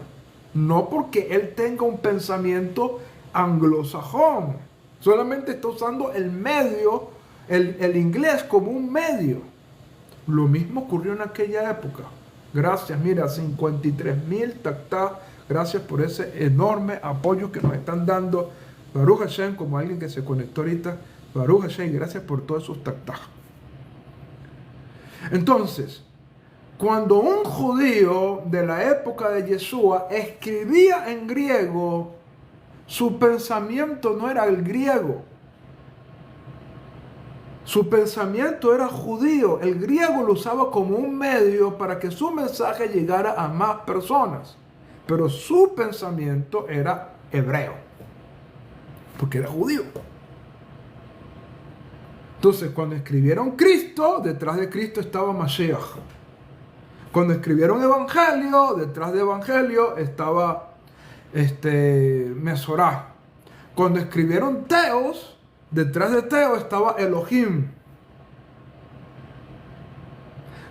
No porque él tenga un pensamiento anglosajón. Solamente está usando el medio, el inglés como un medio. Lo mismo ocurrió en aquella época. Gracias, mira, 53,000 tactá. Gracias por ese enorme apoyo que nos están dando. Baruch Hashem, como alguien que se conectó ahorita. Baruch Hashem, gracias por todos esos tactá. Entonces, cuando un judío de la época de Yeshua escribía en griego, su pensamiento no era el griego. Su pensamiento era judío. El griego lo usaba como un medio para que su mensaje llegara a más personas. Pero su pensamiento era hebreo, porque era judío. Entonces, cuando escribieron Cristo, detrás de Cristo estaba Mashiach. Cuando escribieron Evangelio, detrás de Evangelio estaba Mesorá. Cuando escribieron Teos, detrás de Teos estaba Elohim.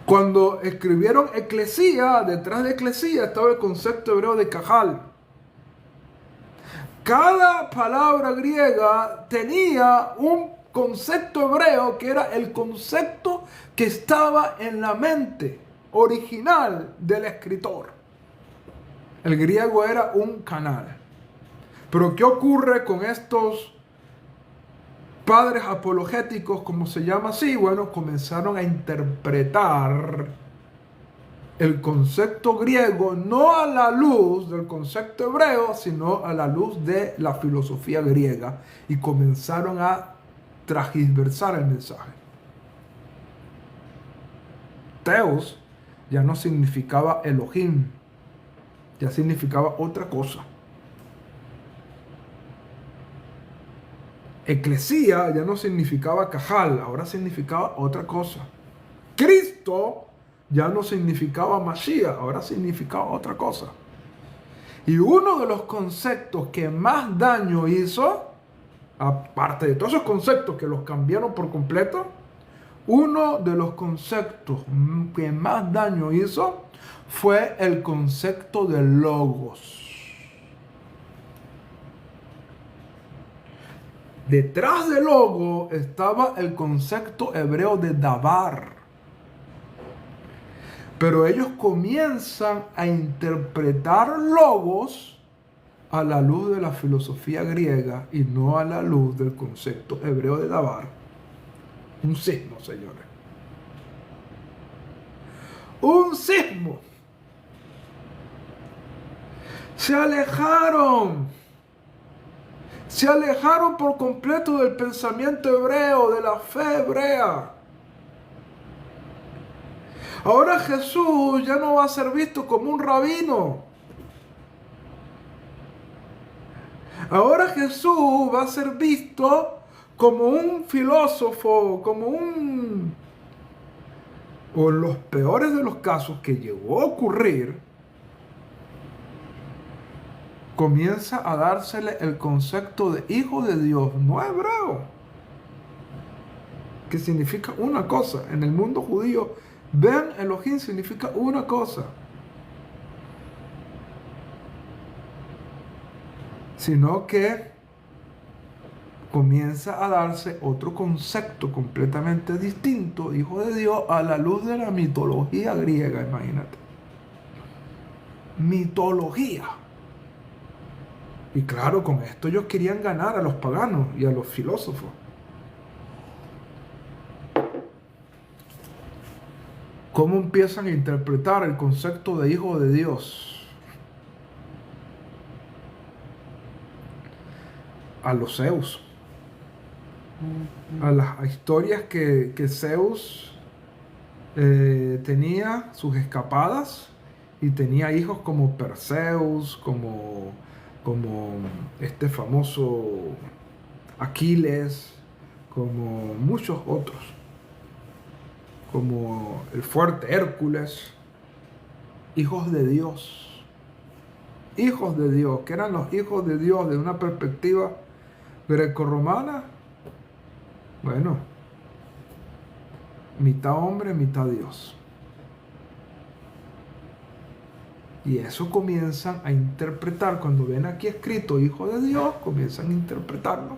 Cuando escribieron Eclesía, detrás de Eclesía estaba el concepto hebreo de Cajal. Cada palabra griega tenía un concepto hebreo que era el concepto que estaba en la mente original del escritor. El griego era un canal. Pero ¿qué ocurre con estos padres apologéticos, como se llama así? Bueno, comenzaron a interpretar el concepto griego no a la luz del concepto hebreo, sino a la luz de la filosofía griega. Y comenzaron a transversar el mensaje. Teos ya no significaba Elohim, ya significaba otra cosa. Eclesía ya no significaba Cajal, ahora significaba otra cosa. Cristo ya no significaba Mashiach, ahora significaba otra cosa. Y uno de los conceptos que más daño hizo, aparte de todos esos conceptos que los cambiaron por completo, uno de los conceptos que más daño hizo fue el concepto de logos. Detrás del logo estaba el concepto hebreo de davar. Pero ellos comienzan a interpretar logos a la luz de la filosofía griega y no a la luz del concepto hebreo de davar. Un sismo, señores. Un sismo. Se alejaron por completo del pensamiento hebreo, de la fe hebrea. Ahora Jesús ya no va a ser visto como un rabino. Ahora Jesús va a ser visto como un filósofo, o en los peores de los casos que llegó a ocurrir, comienza a dársele el concepto de hijo de Dios, no hebreo, que significa una cosa. En el mundo judío, Ben Elohim significa una cosa, sino que comienza a darse otro concepto completamente distinto, hijo de Dios, a la luz de la mitología griega, imagínate. Mitología. Y claro, con esto ellos querían ganar a los paganos y a los filósofos. ¿Cómo empiezan a interpretar el concepto de hijo de Dios? A los Zeus. A las historias que Zeus tenía sus escapadas y tenía hijos como Perseus, como este famoso Aquiles, como muchos otros, como el fuerte Hércules, hijos de Dios, que eran los hijos de Dios de una perspectiva grecorromana. Bueno, mitad hombre, mitad Dios. Y eso comienzan a interpretar, cuando ven aquí escrito hijo de Dios, comienzan a interpretarlo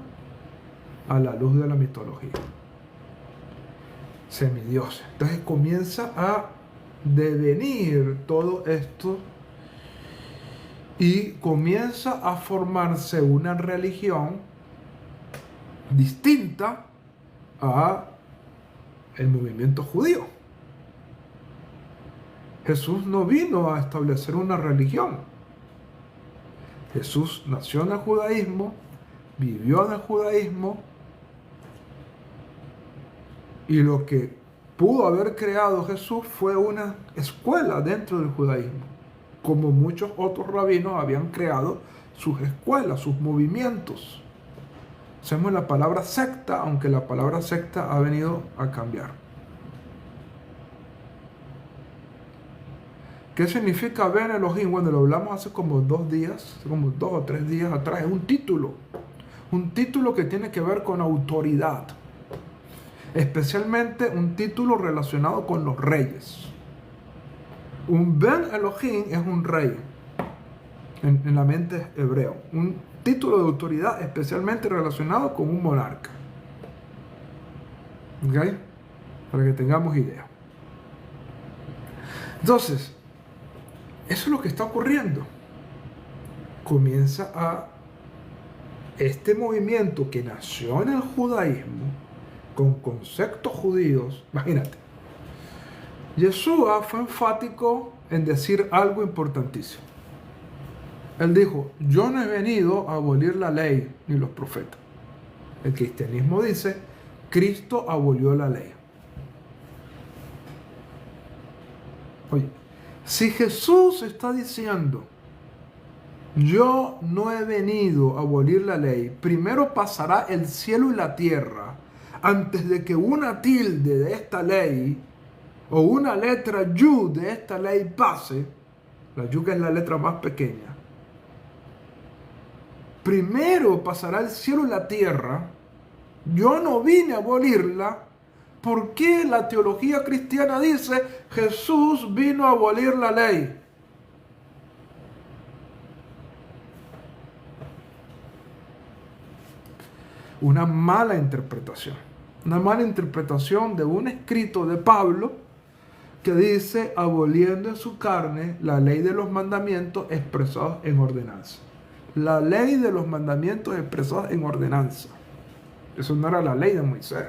a la luz de la mitología. Semidioses. Entonces comienza a devenir todo esto y comienza a formarse una religión distinta a el movimiento judío. Jesús no vino a establecer una religión. Jesús nació en el judaísmo, vivió en el judaísmo, y lo que pudo haber creado Jesús fue una escuela dentro del judaísmo, como muchos otros rabinos habían creado sus escuelas, sus movimientos. Usamos la palabra secta, aunque la palabra secta ha venido a cambiar. ¿Qué significa Ben Elohim? Bueno, lo hablamos hace como 2 días, como 2 o 3 días atrás. Es un título que tiene que ver con autoridad, especialmente un título relacionado con los reyes. Un Ben Elohim es un rey en la mente hebreo, un título de autoridad especialmente relacionado con un monarca. ¿Ok? Para que tengamos idea. Entonces, eso es lo que está ocurriendo. Comienza a este movimiento que nació en el judaísmo, con conceptos judíos. Imagínate, Yeshua fue enfático en decir algo importantísimo. Él dijo: yo no he venido a abolir la ley ni los profetas. El cristianismo dice: Cristo abolió la ley. Oye, si Jesús está diciendo, yo no he venido a abolir la ley, primero pasará el cielo y la tierra antes de que una tilde de esta ley o una letra yud de esta ley pase. La yud es la letra más pequeña. Primero pasará el cielo y la tierra. Yo no vine a abolirla. ¿Por qué la teología cristiana dice Jesús vino a abolir la ley? Una mala interpretación. Una mala interpretación de un escrito de Pablo que dice aboliendo en su carne la ley de los mandamientos expresados en ordenanza. La ley de los mandamientos expresados en ordenanza. Eso no era la ley de Moisés.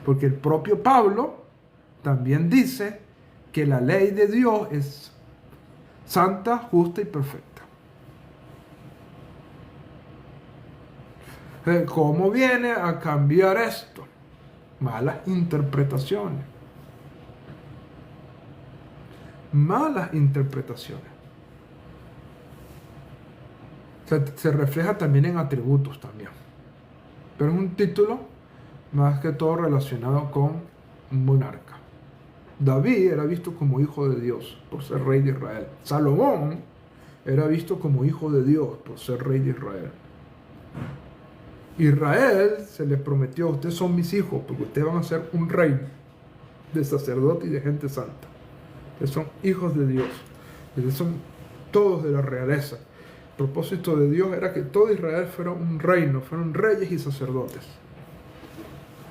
Porque el propio Pablo también dice que la ley de Dios es santa, justa y perfecta. ¿Cómo viene a cambiar esto? Malas interpretaciones. Malas interpretaciones. Se refleja también en atributos también. Pero es un título más que todo relacionado con un monarca. David era visto como hijo de Dios por ser rey de Israel. Salomón era visto como hijo de Dios por ser rey de Israel. Israel se les prometió, ustedes son mis hijos porque ustedes van a ser un reino de sacerdotes y de gente santa. Ustedes son hijos de Dios. Ustedes son todos de la realeza. El propósito de Dios era que todo Israel fuera un reino, fueron reyes y sacerdotes.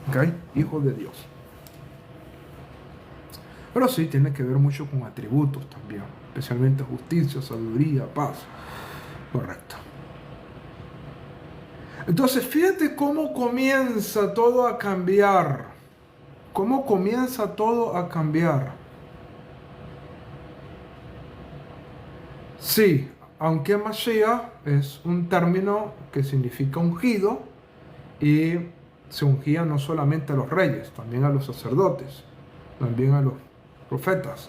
¿Ok? Hijos de Dios. Pero sí, tiene que ver mucho con atributos también, especialmente justicia, sabiduría, paz. Correcto. Entonces, fíjate cómo comienza todo a cambiar. Cómo comienza todo a cambiar. Sí, aunque Mashiach es un término que significa ungido y se ungía no solamente a los reyes, también a los sacerdotes, también a los profetas.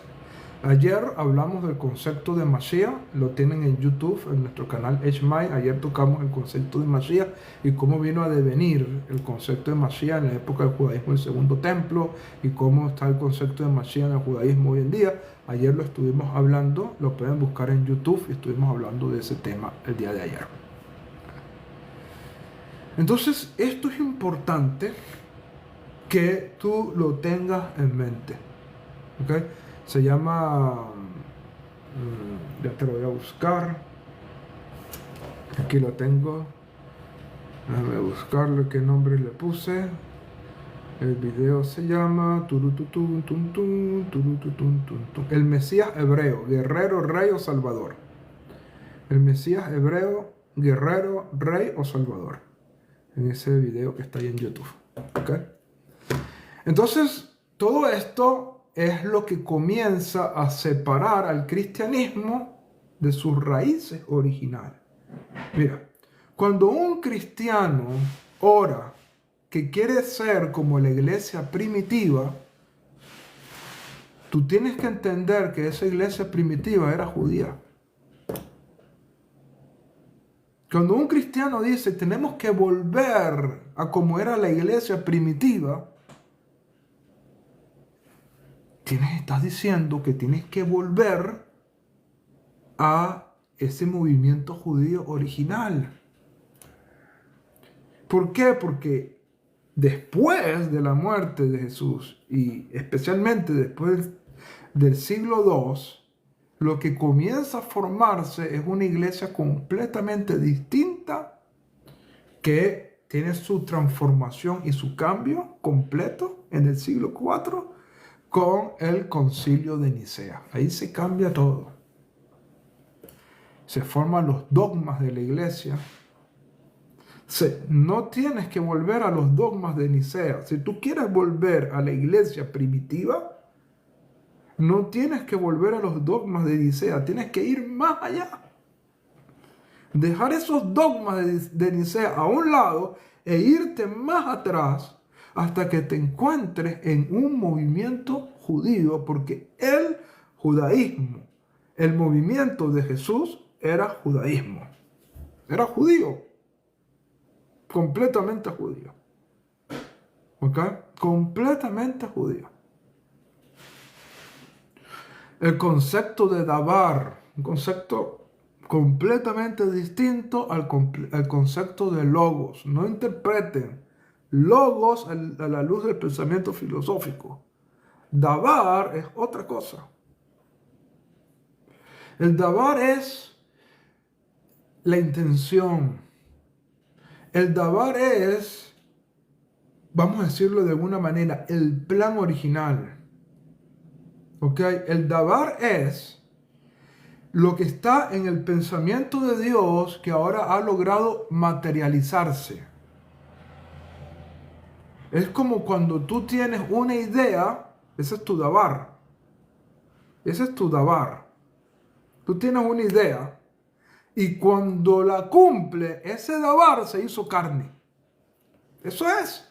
Ayer hablamos del concepto de Mashiach, lo tienen en YouTube, en nuestro canal HMI. Ayer tocamos el concepto de Mashiach y cómo vino a devenir el concepto de Mashiach en la época del judaísmo del Segundo Templo y cómo está el concepto de Mashiach en el judaísmo hoy en día. Ayer lo estuvimos hablando, lo pueden buscar en YouTube y estuvimos hablando de ese tema el día de ayer. Entonces, esto es importante que tú lo tengas en mente. ¿Ok? Se llama, ya te lo voy a buscar, aquí lo tengo, déjame buscarle qué nombre le puse. El video se llama El Mesías Hebreo, Guerrero, Rey o Salvador. El Mesías Hebreo, Guerrero, Rey o Salvador. En ese video que está ahí en YouTube. ¿Okay? Entonces, todo esto es lo que comienza a separar al cristianismo de sus raíces originales. Mira, cuando un cristiano ora que quiere ser como la iglesia primitiva, tú tienes que entender que esa iglesia primitiva era judía. Cuando un cristiano dice tenemos que volver a como era la iglesia primitiva, estás diciendo que tienes que volver a ese movimiento judío original. ¿Por qué? Porque después de la muerte de Jesús y especialmente después del siglo II, lo que comienza a formarse es una iglesia completamente distinta que tiene su transformación y su cambio completo en el siglo IV con el Concilio de Nicea. Ahí se cambia todo. Se forman los dogmas de la iglesia. No tienes que volver a los dogmas de Nicea. Si tú quieres volver a la iglesia primitiva, no tienes que volver a los dogmas de Nicea. Tienes que ir más allá. Dejar esos dogmas de Nicea a un lado e irte más atrás hasta que te encuentres en un movimiento judío, porque el judaísmo, el movimiento de Jesús era judaísmo. Era judío, completamente judío. ¿Ok? Completamente judío. El concepto de dabar, un concepto completamente distinto al concepto de logos. No interpreten logos a la luz del pensamiento filosófico. Dabar es otra cosa. El dabar es la intención. El dabar es, vamos a decirlo de alguna manera, el plan original. ¿Ok? El dabar es lo que está en el pensamiento de Dios que ahora ha logrado materializarse. Es como cuando tú tienes una idea, ese es tu dabar. Ese es tu dabar. Tú tienes una idea y cuando la cumple, ese dabar se hizo carne. Eso es.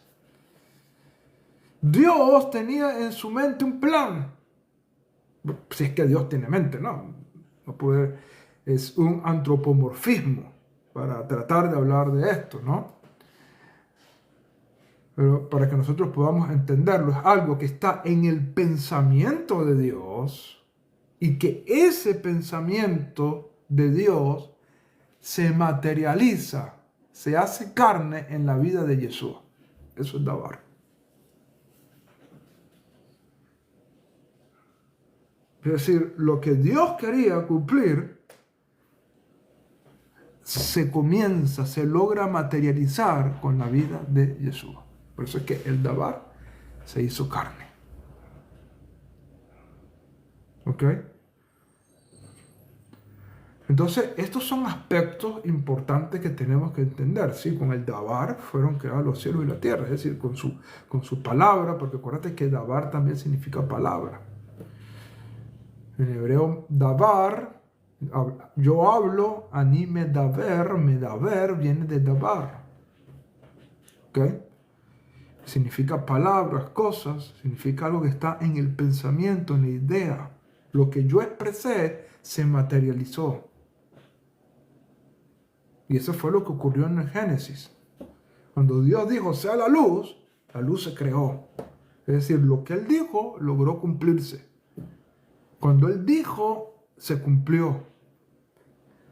Dios tenía en su mente un plan. Si es que Dios tiene mente, ¿no? No puede, es un antropomorfismo para tratar de hablar de esto, ¿no? Pero para que nosotros podamos entenderlo, es algo que está en el pensamiento de Dios y que ese pensamiento de Dios se materializa, se hace carne en la vida de Jesús. Eso es dabar. Es decir, lo que Dios quería cumplir se comienza, se logra materializar con la vida de Jesús. Por eso es que el dabar se hizo carne. ¿Ok? Entonces, estos son aspectos importantes que tenemos que entender. ¿Sí? Con el dabar fueron creados los cielos y la tierra, es decir, con su palabra, porque acuérdate que dabar también significa palabra. En hebreo, dabar, yo hablo, ani medaber viene de dabar. ¿Ok? Significa palabras, cosas, significa algo que está en el pensamiento, en la idea. Lo que yo expresé se materializó. Y eso fue lo que ocurrió en el Génesis. Cuando Dios dijo, sea la luz se creó. Es decir, lo que Él dijo logró cumplirse. Cuando Él dijo, se cumplió.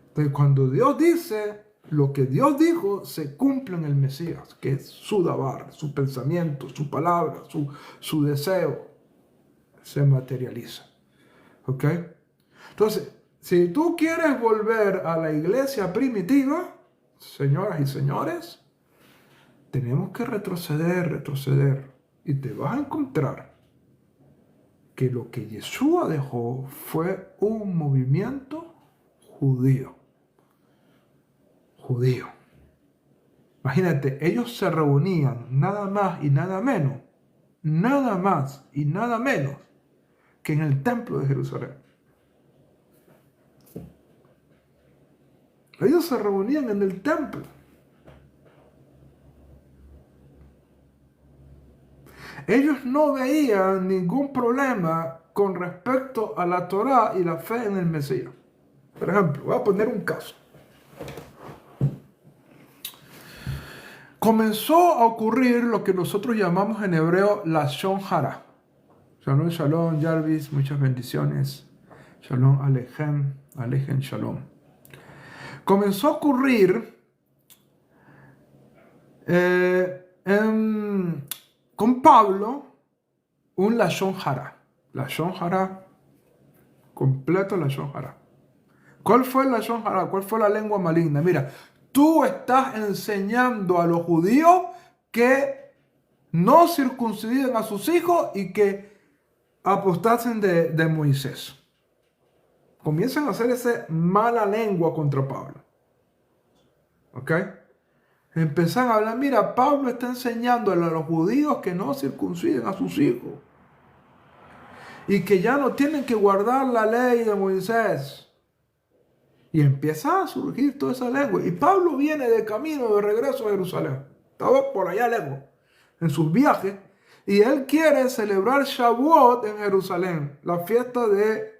Entonces, cuando Dios dice, lo que Dios dijo se cumple en el Mesías, que es su dabar, su pensamiento, su palabra, su deseo, se materializa. ¿Ok? Entonces, si tú quieres volver a la iglesia primitiva, señoras y señores, tenemos que retroceder. Y te vas a encontrar que lo que Yeshua dejó fue un movimiento judío. Judío. Imagínate, ellos se reunían nada más y nada menos que en el templo de Jerusalén. Ellos se reunían en el templo. Ellos no veían ningún problema con respecto a la Torá y la fe en el Mesías. Por ejemplo, voy a poner un caso. Comenzó a ocurrir lo que nosotros llamamos en hebreo la Lashon Hara. Shalom, shalom, Jarvis, muchas bendiciones. Shalom, Alejem, shalom. Comenzó a ocurrir con Pablo un Lashon Hara. Lashon Hara, completo Lashon Hara. ¿Cuál fue el Lashon Hara? ¿Cuál fue la lengua maligna? Mira, tú estás enseñando a los judíos que no circunciden a sus hijos y que apostasen de Moisés. Comienzan a hacer esa mala lengua contra Pablo. ¿Ok? Empiezan a hablar, mira, Pablo está enseñándole a los judíos que no circunciden a sus hijos. Y que ya no tienen que guardar la ley de Moisés. Y empieza a surgir toda esa lengua. Y Pablo viene de camino de regreso a Jerusalén. Estaba por allá lejos. en sus viajes, y él quiere celebrar Shavuot en Jerusalén, la fiesta de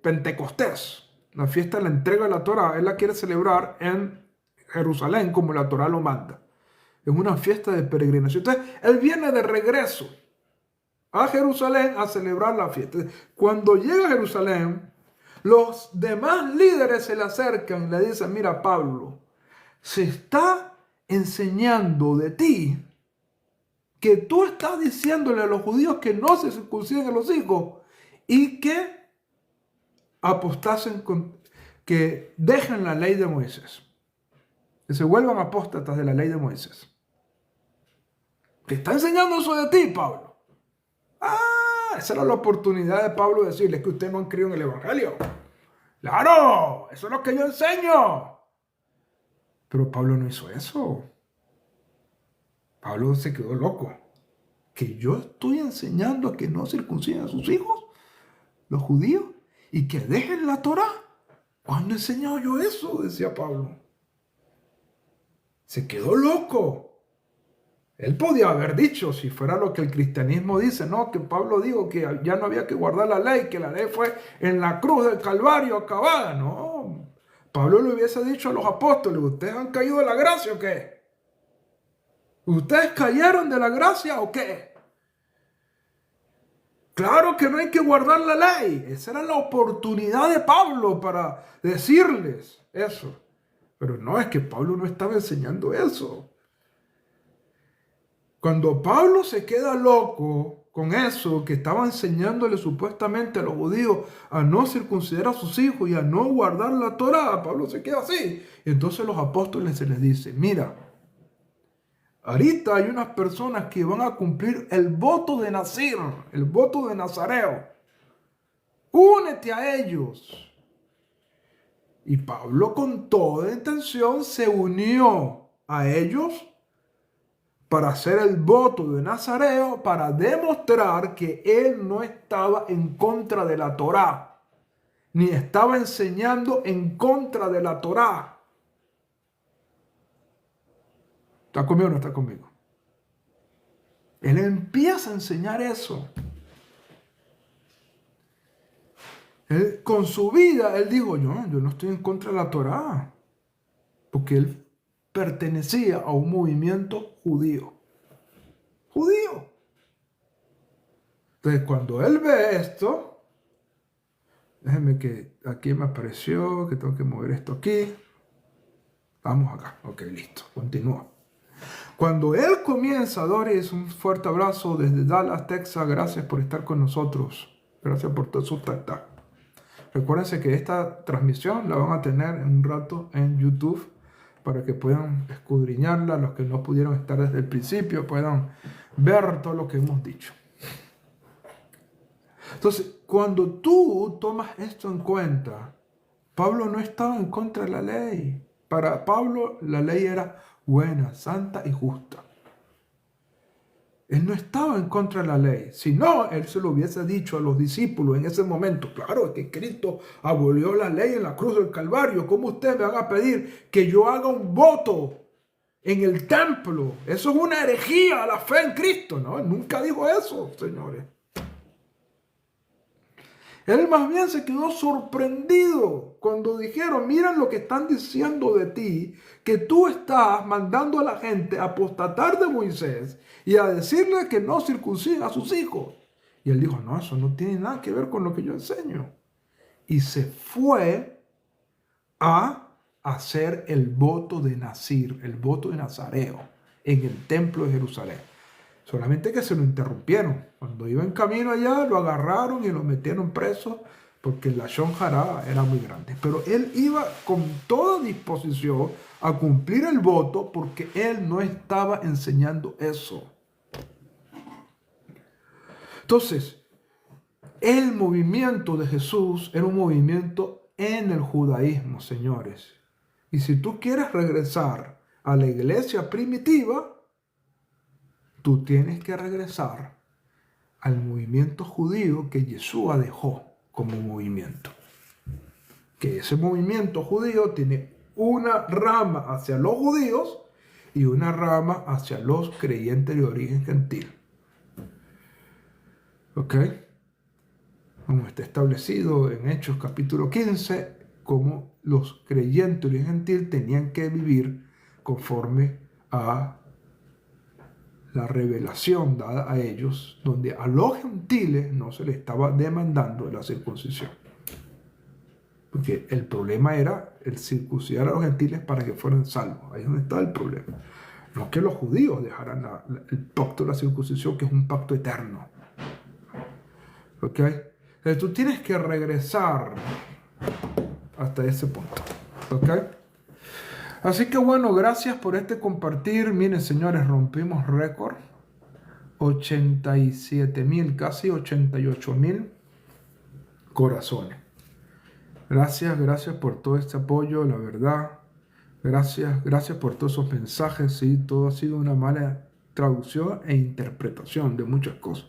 Pentecostés, la fiesta de la entrega de la Torá. Él la quiere celebrar en Jerusalén como la Torá lo manda. Es una fiesta de peregrinación. Entonces, él viene de regreso a Jerusalén a celebrar la fiesta. Cuando llega a Jerusalén, los demás líderes se le acercan y le dicen: mira, Pablo, se está enseñando de ti que tú estás diciéndole a los judíos que no se circunciden a los hijos y que apostasen, que dejen la ley de Moisés, que se vuelvan apóstatas de la ley de Moisés. ¿Te está enseñando eso de ti, Pablo? Esa era la oportunidad de Pablo de decirles que ustedes no han creído en el Evangelio. ¡Claro! Eso es lo que yo enseño. Pero Pablo no hizo eso. Pablo se quedó loco. ¿Que yo estoy enseñando a que no circunciden a sus hijos, los judíos, y que dejen la Torá? ¿Cuándo he enseñado yo eso?, decía Pablo. Se quedó loco. Él podía haber dicho, si fuera lo que el cristianismo dice, no, que Pablo dijo que ya no había que guardar la ley, que la ley fue en la cruz del Calvario acabada. No, Pablo le hubiese dicho a los apóstoles: ¿ustedes han caído de la gracia o qué? ¿Ustedes cayeron de la gracia o qué? Claro que no hay que guardar la ley. Esa era la oportunidad de Pablo para decirles eso. Pero no, es que Pablo no estaba enseñando eso. Cuando Pablo se queda loco con eso, que estaba enseñándole supuestamente a los judíos a no circuncidar a sus hijos y a no guardar la Torá, Pablo se queda así. Y entonces los apóstoles se les dice: mira, ahorita hay unas personas que van a cumplir el voto de Nazir, el voto de Nazareo. Únete a ellos. Y Pablo, con toda intención, se unió a ellos para hacer el voto de Nazareo, para demostrar que él no estaba en contra de la Torá, ni estaba enseñando en contra de la Torá. ¿Está conmigo o no está conmigo? Él empieza a enseñar eso. Él, con su vida, él dijo: yo no estoy en contra de la Torá, porque él pertenecía a un movimiento judío. Judío. Entonces, cuando él ve esto, déjenme que aquí me apareció, que tengo que mover esto aquí. Vamos acá. Ok, listo. Continúa. Cuando él comienza, Doris, un fuerte abrazo desde Dallas, Texas. Gracias por estar con nosotros. Gracias por todo su tacta. Recuérdense que esta transmisión la van a tener en un rato en YouTube para que puedan escudriñarla. Los que no pudieron estar desde el principio puedan ver todo lo que hemos dicho. Entonces, cuando tú tomas esto en cuenta, Pablo no estaba en contra de la ley. Para Pablo la ley era buena, santa y justa. Él no estaba en contra de la ley. Si no, él se lo hubiese dicho a los discípulos en ese momento: claro, es que Cristo abolió la ley en la cruz del Calvario. ¿Cómo ustedes me van a pedir que yo haga un voto en el templo? Eso es una herejía a la fe en Cristo. No, él nunca dijo eso, señores. Él más bien se quedó sorprendido cuando dijeron: miren lo que están diciendo de ti, que tú estás mandando a la gente a apostatar de Moisés y a decirle que no circunciden a sus hijos. Y él dijo: no, eso no tiene nada que ver con lo que yo enseño. Y se fue a hacer el voto de Nazir, el voto de Nazareo, en el templo de Jerusalén. Solamente que se lo interrumpieron. Cuando iba en camino allá, lo agarraron y lo metieron preso porque la Lashon Hará era muy grande. Pero él iba con toda disposición a cumplir el voto porque él no estaba enseñando eso. Entonces, el movimiento de Jesús era un movimiento en el judaísmo, señores. Y si tú quieres regresar a la iglesia primitiva, tú tienes que regresar al movimiento judío que Yeshua dejó como movimiento. Que ese movimiento judío tiene una rama hacia los judíos y una rama hacia los creyentes de origen gentil. ¿Ok? Como está establecido en Hechos capítulo 15, como los creyentes de origen gentil tenían que vivir conforme a la revelación dada a ellos, donde a los gentiles no se les estaba demandando la circuncisión. Porque el problema era el circuncidar a los gentiles para que fueran salvos. Ahí es donde está el problema. No que los judíos dejaran el pacto de la circuncisión, que es un pacto eterno. ¿Ok? Entonces tú tienes que regresar hasta ese punto. ¿Ok? Así que bueno, gracias por este compartir. Miren, señores, rompimos récord. 87,000, casi 88,000 corazones. Gracias por todo este apoyo, la verdad. Gracias por todos esos mensajes. Sí, todo ha sido una mala traducción e interpretación de muchas cosas.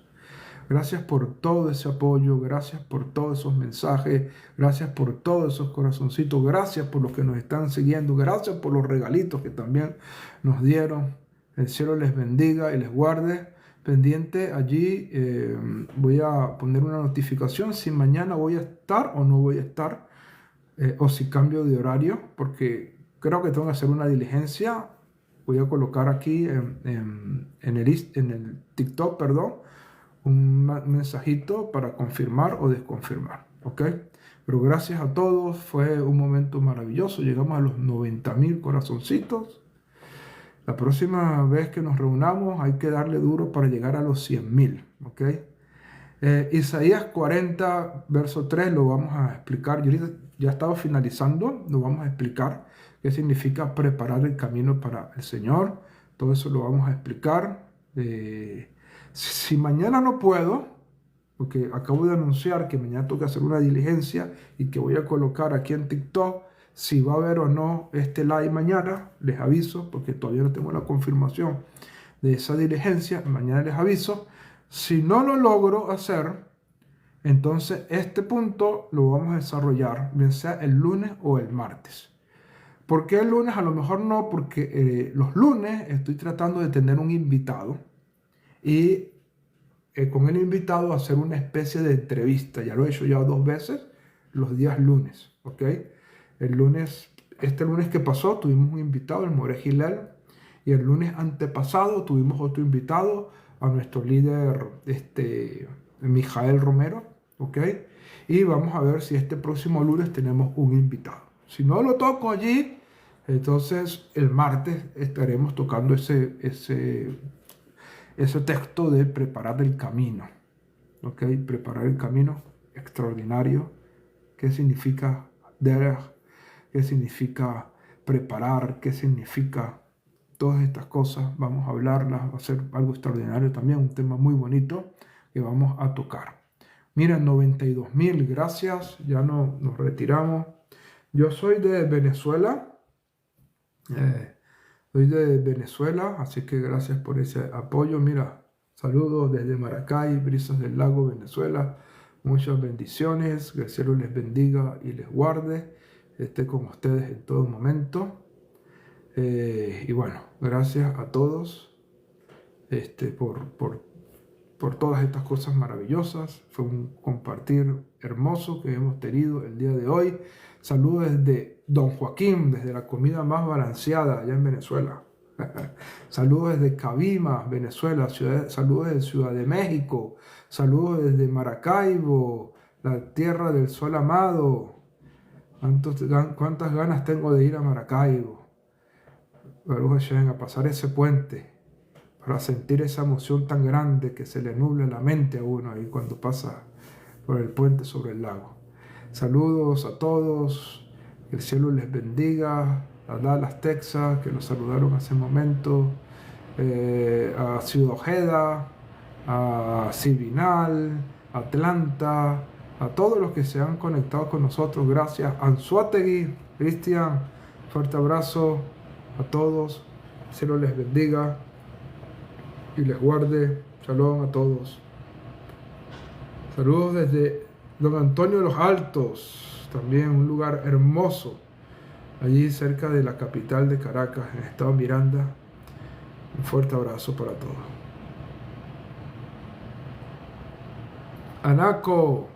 Gracias por todo ese apoyo, gracias por todos esos mensajes, gracias por todos esos corazoncitos, gracias por los que nos están siguiendo, gracias por los regalitos que también nos dieron. El cielo les bendiga y les guarde. Pendiente allí, voy a poner una notificación si mañana voy a estar o no voy a estar, o si cambio de horario, porque creo que tengo que hacer una diligencia. Voy a colocar aquí en el TikTok, un mensajito para confirmar o desconfirmar, ¿ok? Pero gracias a todos, fue un momento maravilloso, llegamos a los 90,000 corazoncitos. La próxima vez que nos reunamos hay que darle duro para llegar a los 100,000, ¿ok? Isaías 40, verso 3, lo vamos a explicar. Yo ahorita ya estaba finalizando, lo vamos a explicar qué significa preparar el camino para el Señor. Todo eso lo vamos a explicar. Si mañana no puedo, porque acabo de anunciar que mañana tengo que hacer una diligencia y que voy a colocar aquí en TikTok si va a haber o no este live mañana, les aviso, porque todavía no tengo la confirmación de esa diligencia. Mañana les aviso. Si no lo logro hacer, entonces este punto lo vamos a desarrollar, bien sea el lunes o el martes. ¿Por qué el lunes? A lo mejor no, porque los lunes estoy tratando de tener un invitado y con el invitado hacer una especie de entrevista. Ya lo he hecho ya 2 veces, los días lunes, ¿ok? Este lunes que pasó tuvimos un invitado, el More Gilel, y el lunes antepasado tuvimos otro invitado, a nuestro líder Mijael Romero, ¿ok? Y vamos a ver si este próximo lunes tenemos un invitado. Si no lo toco allí, entonces el martes estaremos tocando ese texto de preparar el camino, ¿ok? Preparar el camino extraordinario. ¿Qué significa derech? ¿Qué significa preparar? ¿Qué significa todas estas cosas? Vamos a hablarlas, va a ser algo extraordinario también, un tema muy bonito que vamos a tocar. Miren, 92,000, gracias, ya no nos retiramos. Yo soy de Venezuela, así que gracias por ese apoyo. Mira, saludos desde Maracay, Brisas del Lago, Venezuela. Muchas bendiciones, que el cielo les bendiga y les guarde, esté con ustedes en todo momento. Y bueno, gracias a todos por todas estas cosas maravillosas. Fue un compartir hermoso que hemos tenido el día de hoy. Saludos desde Don Joaquín, desde la comida más balanceada allá en Venezuela. Saludos desde Cabima, Venezuela. Saludos desde Ciudad de México. Saludos desde Maracaibo, la tierra del sol amado. ¿Cuántas ganas tengo de ir a Maracaibo? A pasar ese puente, para sentir esa emoción tan grande que se le nubla la mente a uno ahí cuando pasa por el puente sobre el lago. Saludos a todos, que el cielo les bendiga, a Dallas, Texas, que nos saludaron hace un momento, a Ciudad Ojeda, a Sibinal, Atlanta, a todos los que se han conectado con nosotros. Gracias. Anzuategui, Cristian, fuerte abrazo a todos, el cielo les bendiga y les guarde. Shalom a todos. Saludos desde Don Antonio de los Altos, también un lugar hermoso, allí cerca de la capital de Caracas, en el estado Miranda. Un fuerte abrazo para todos. Anaco.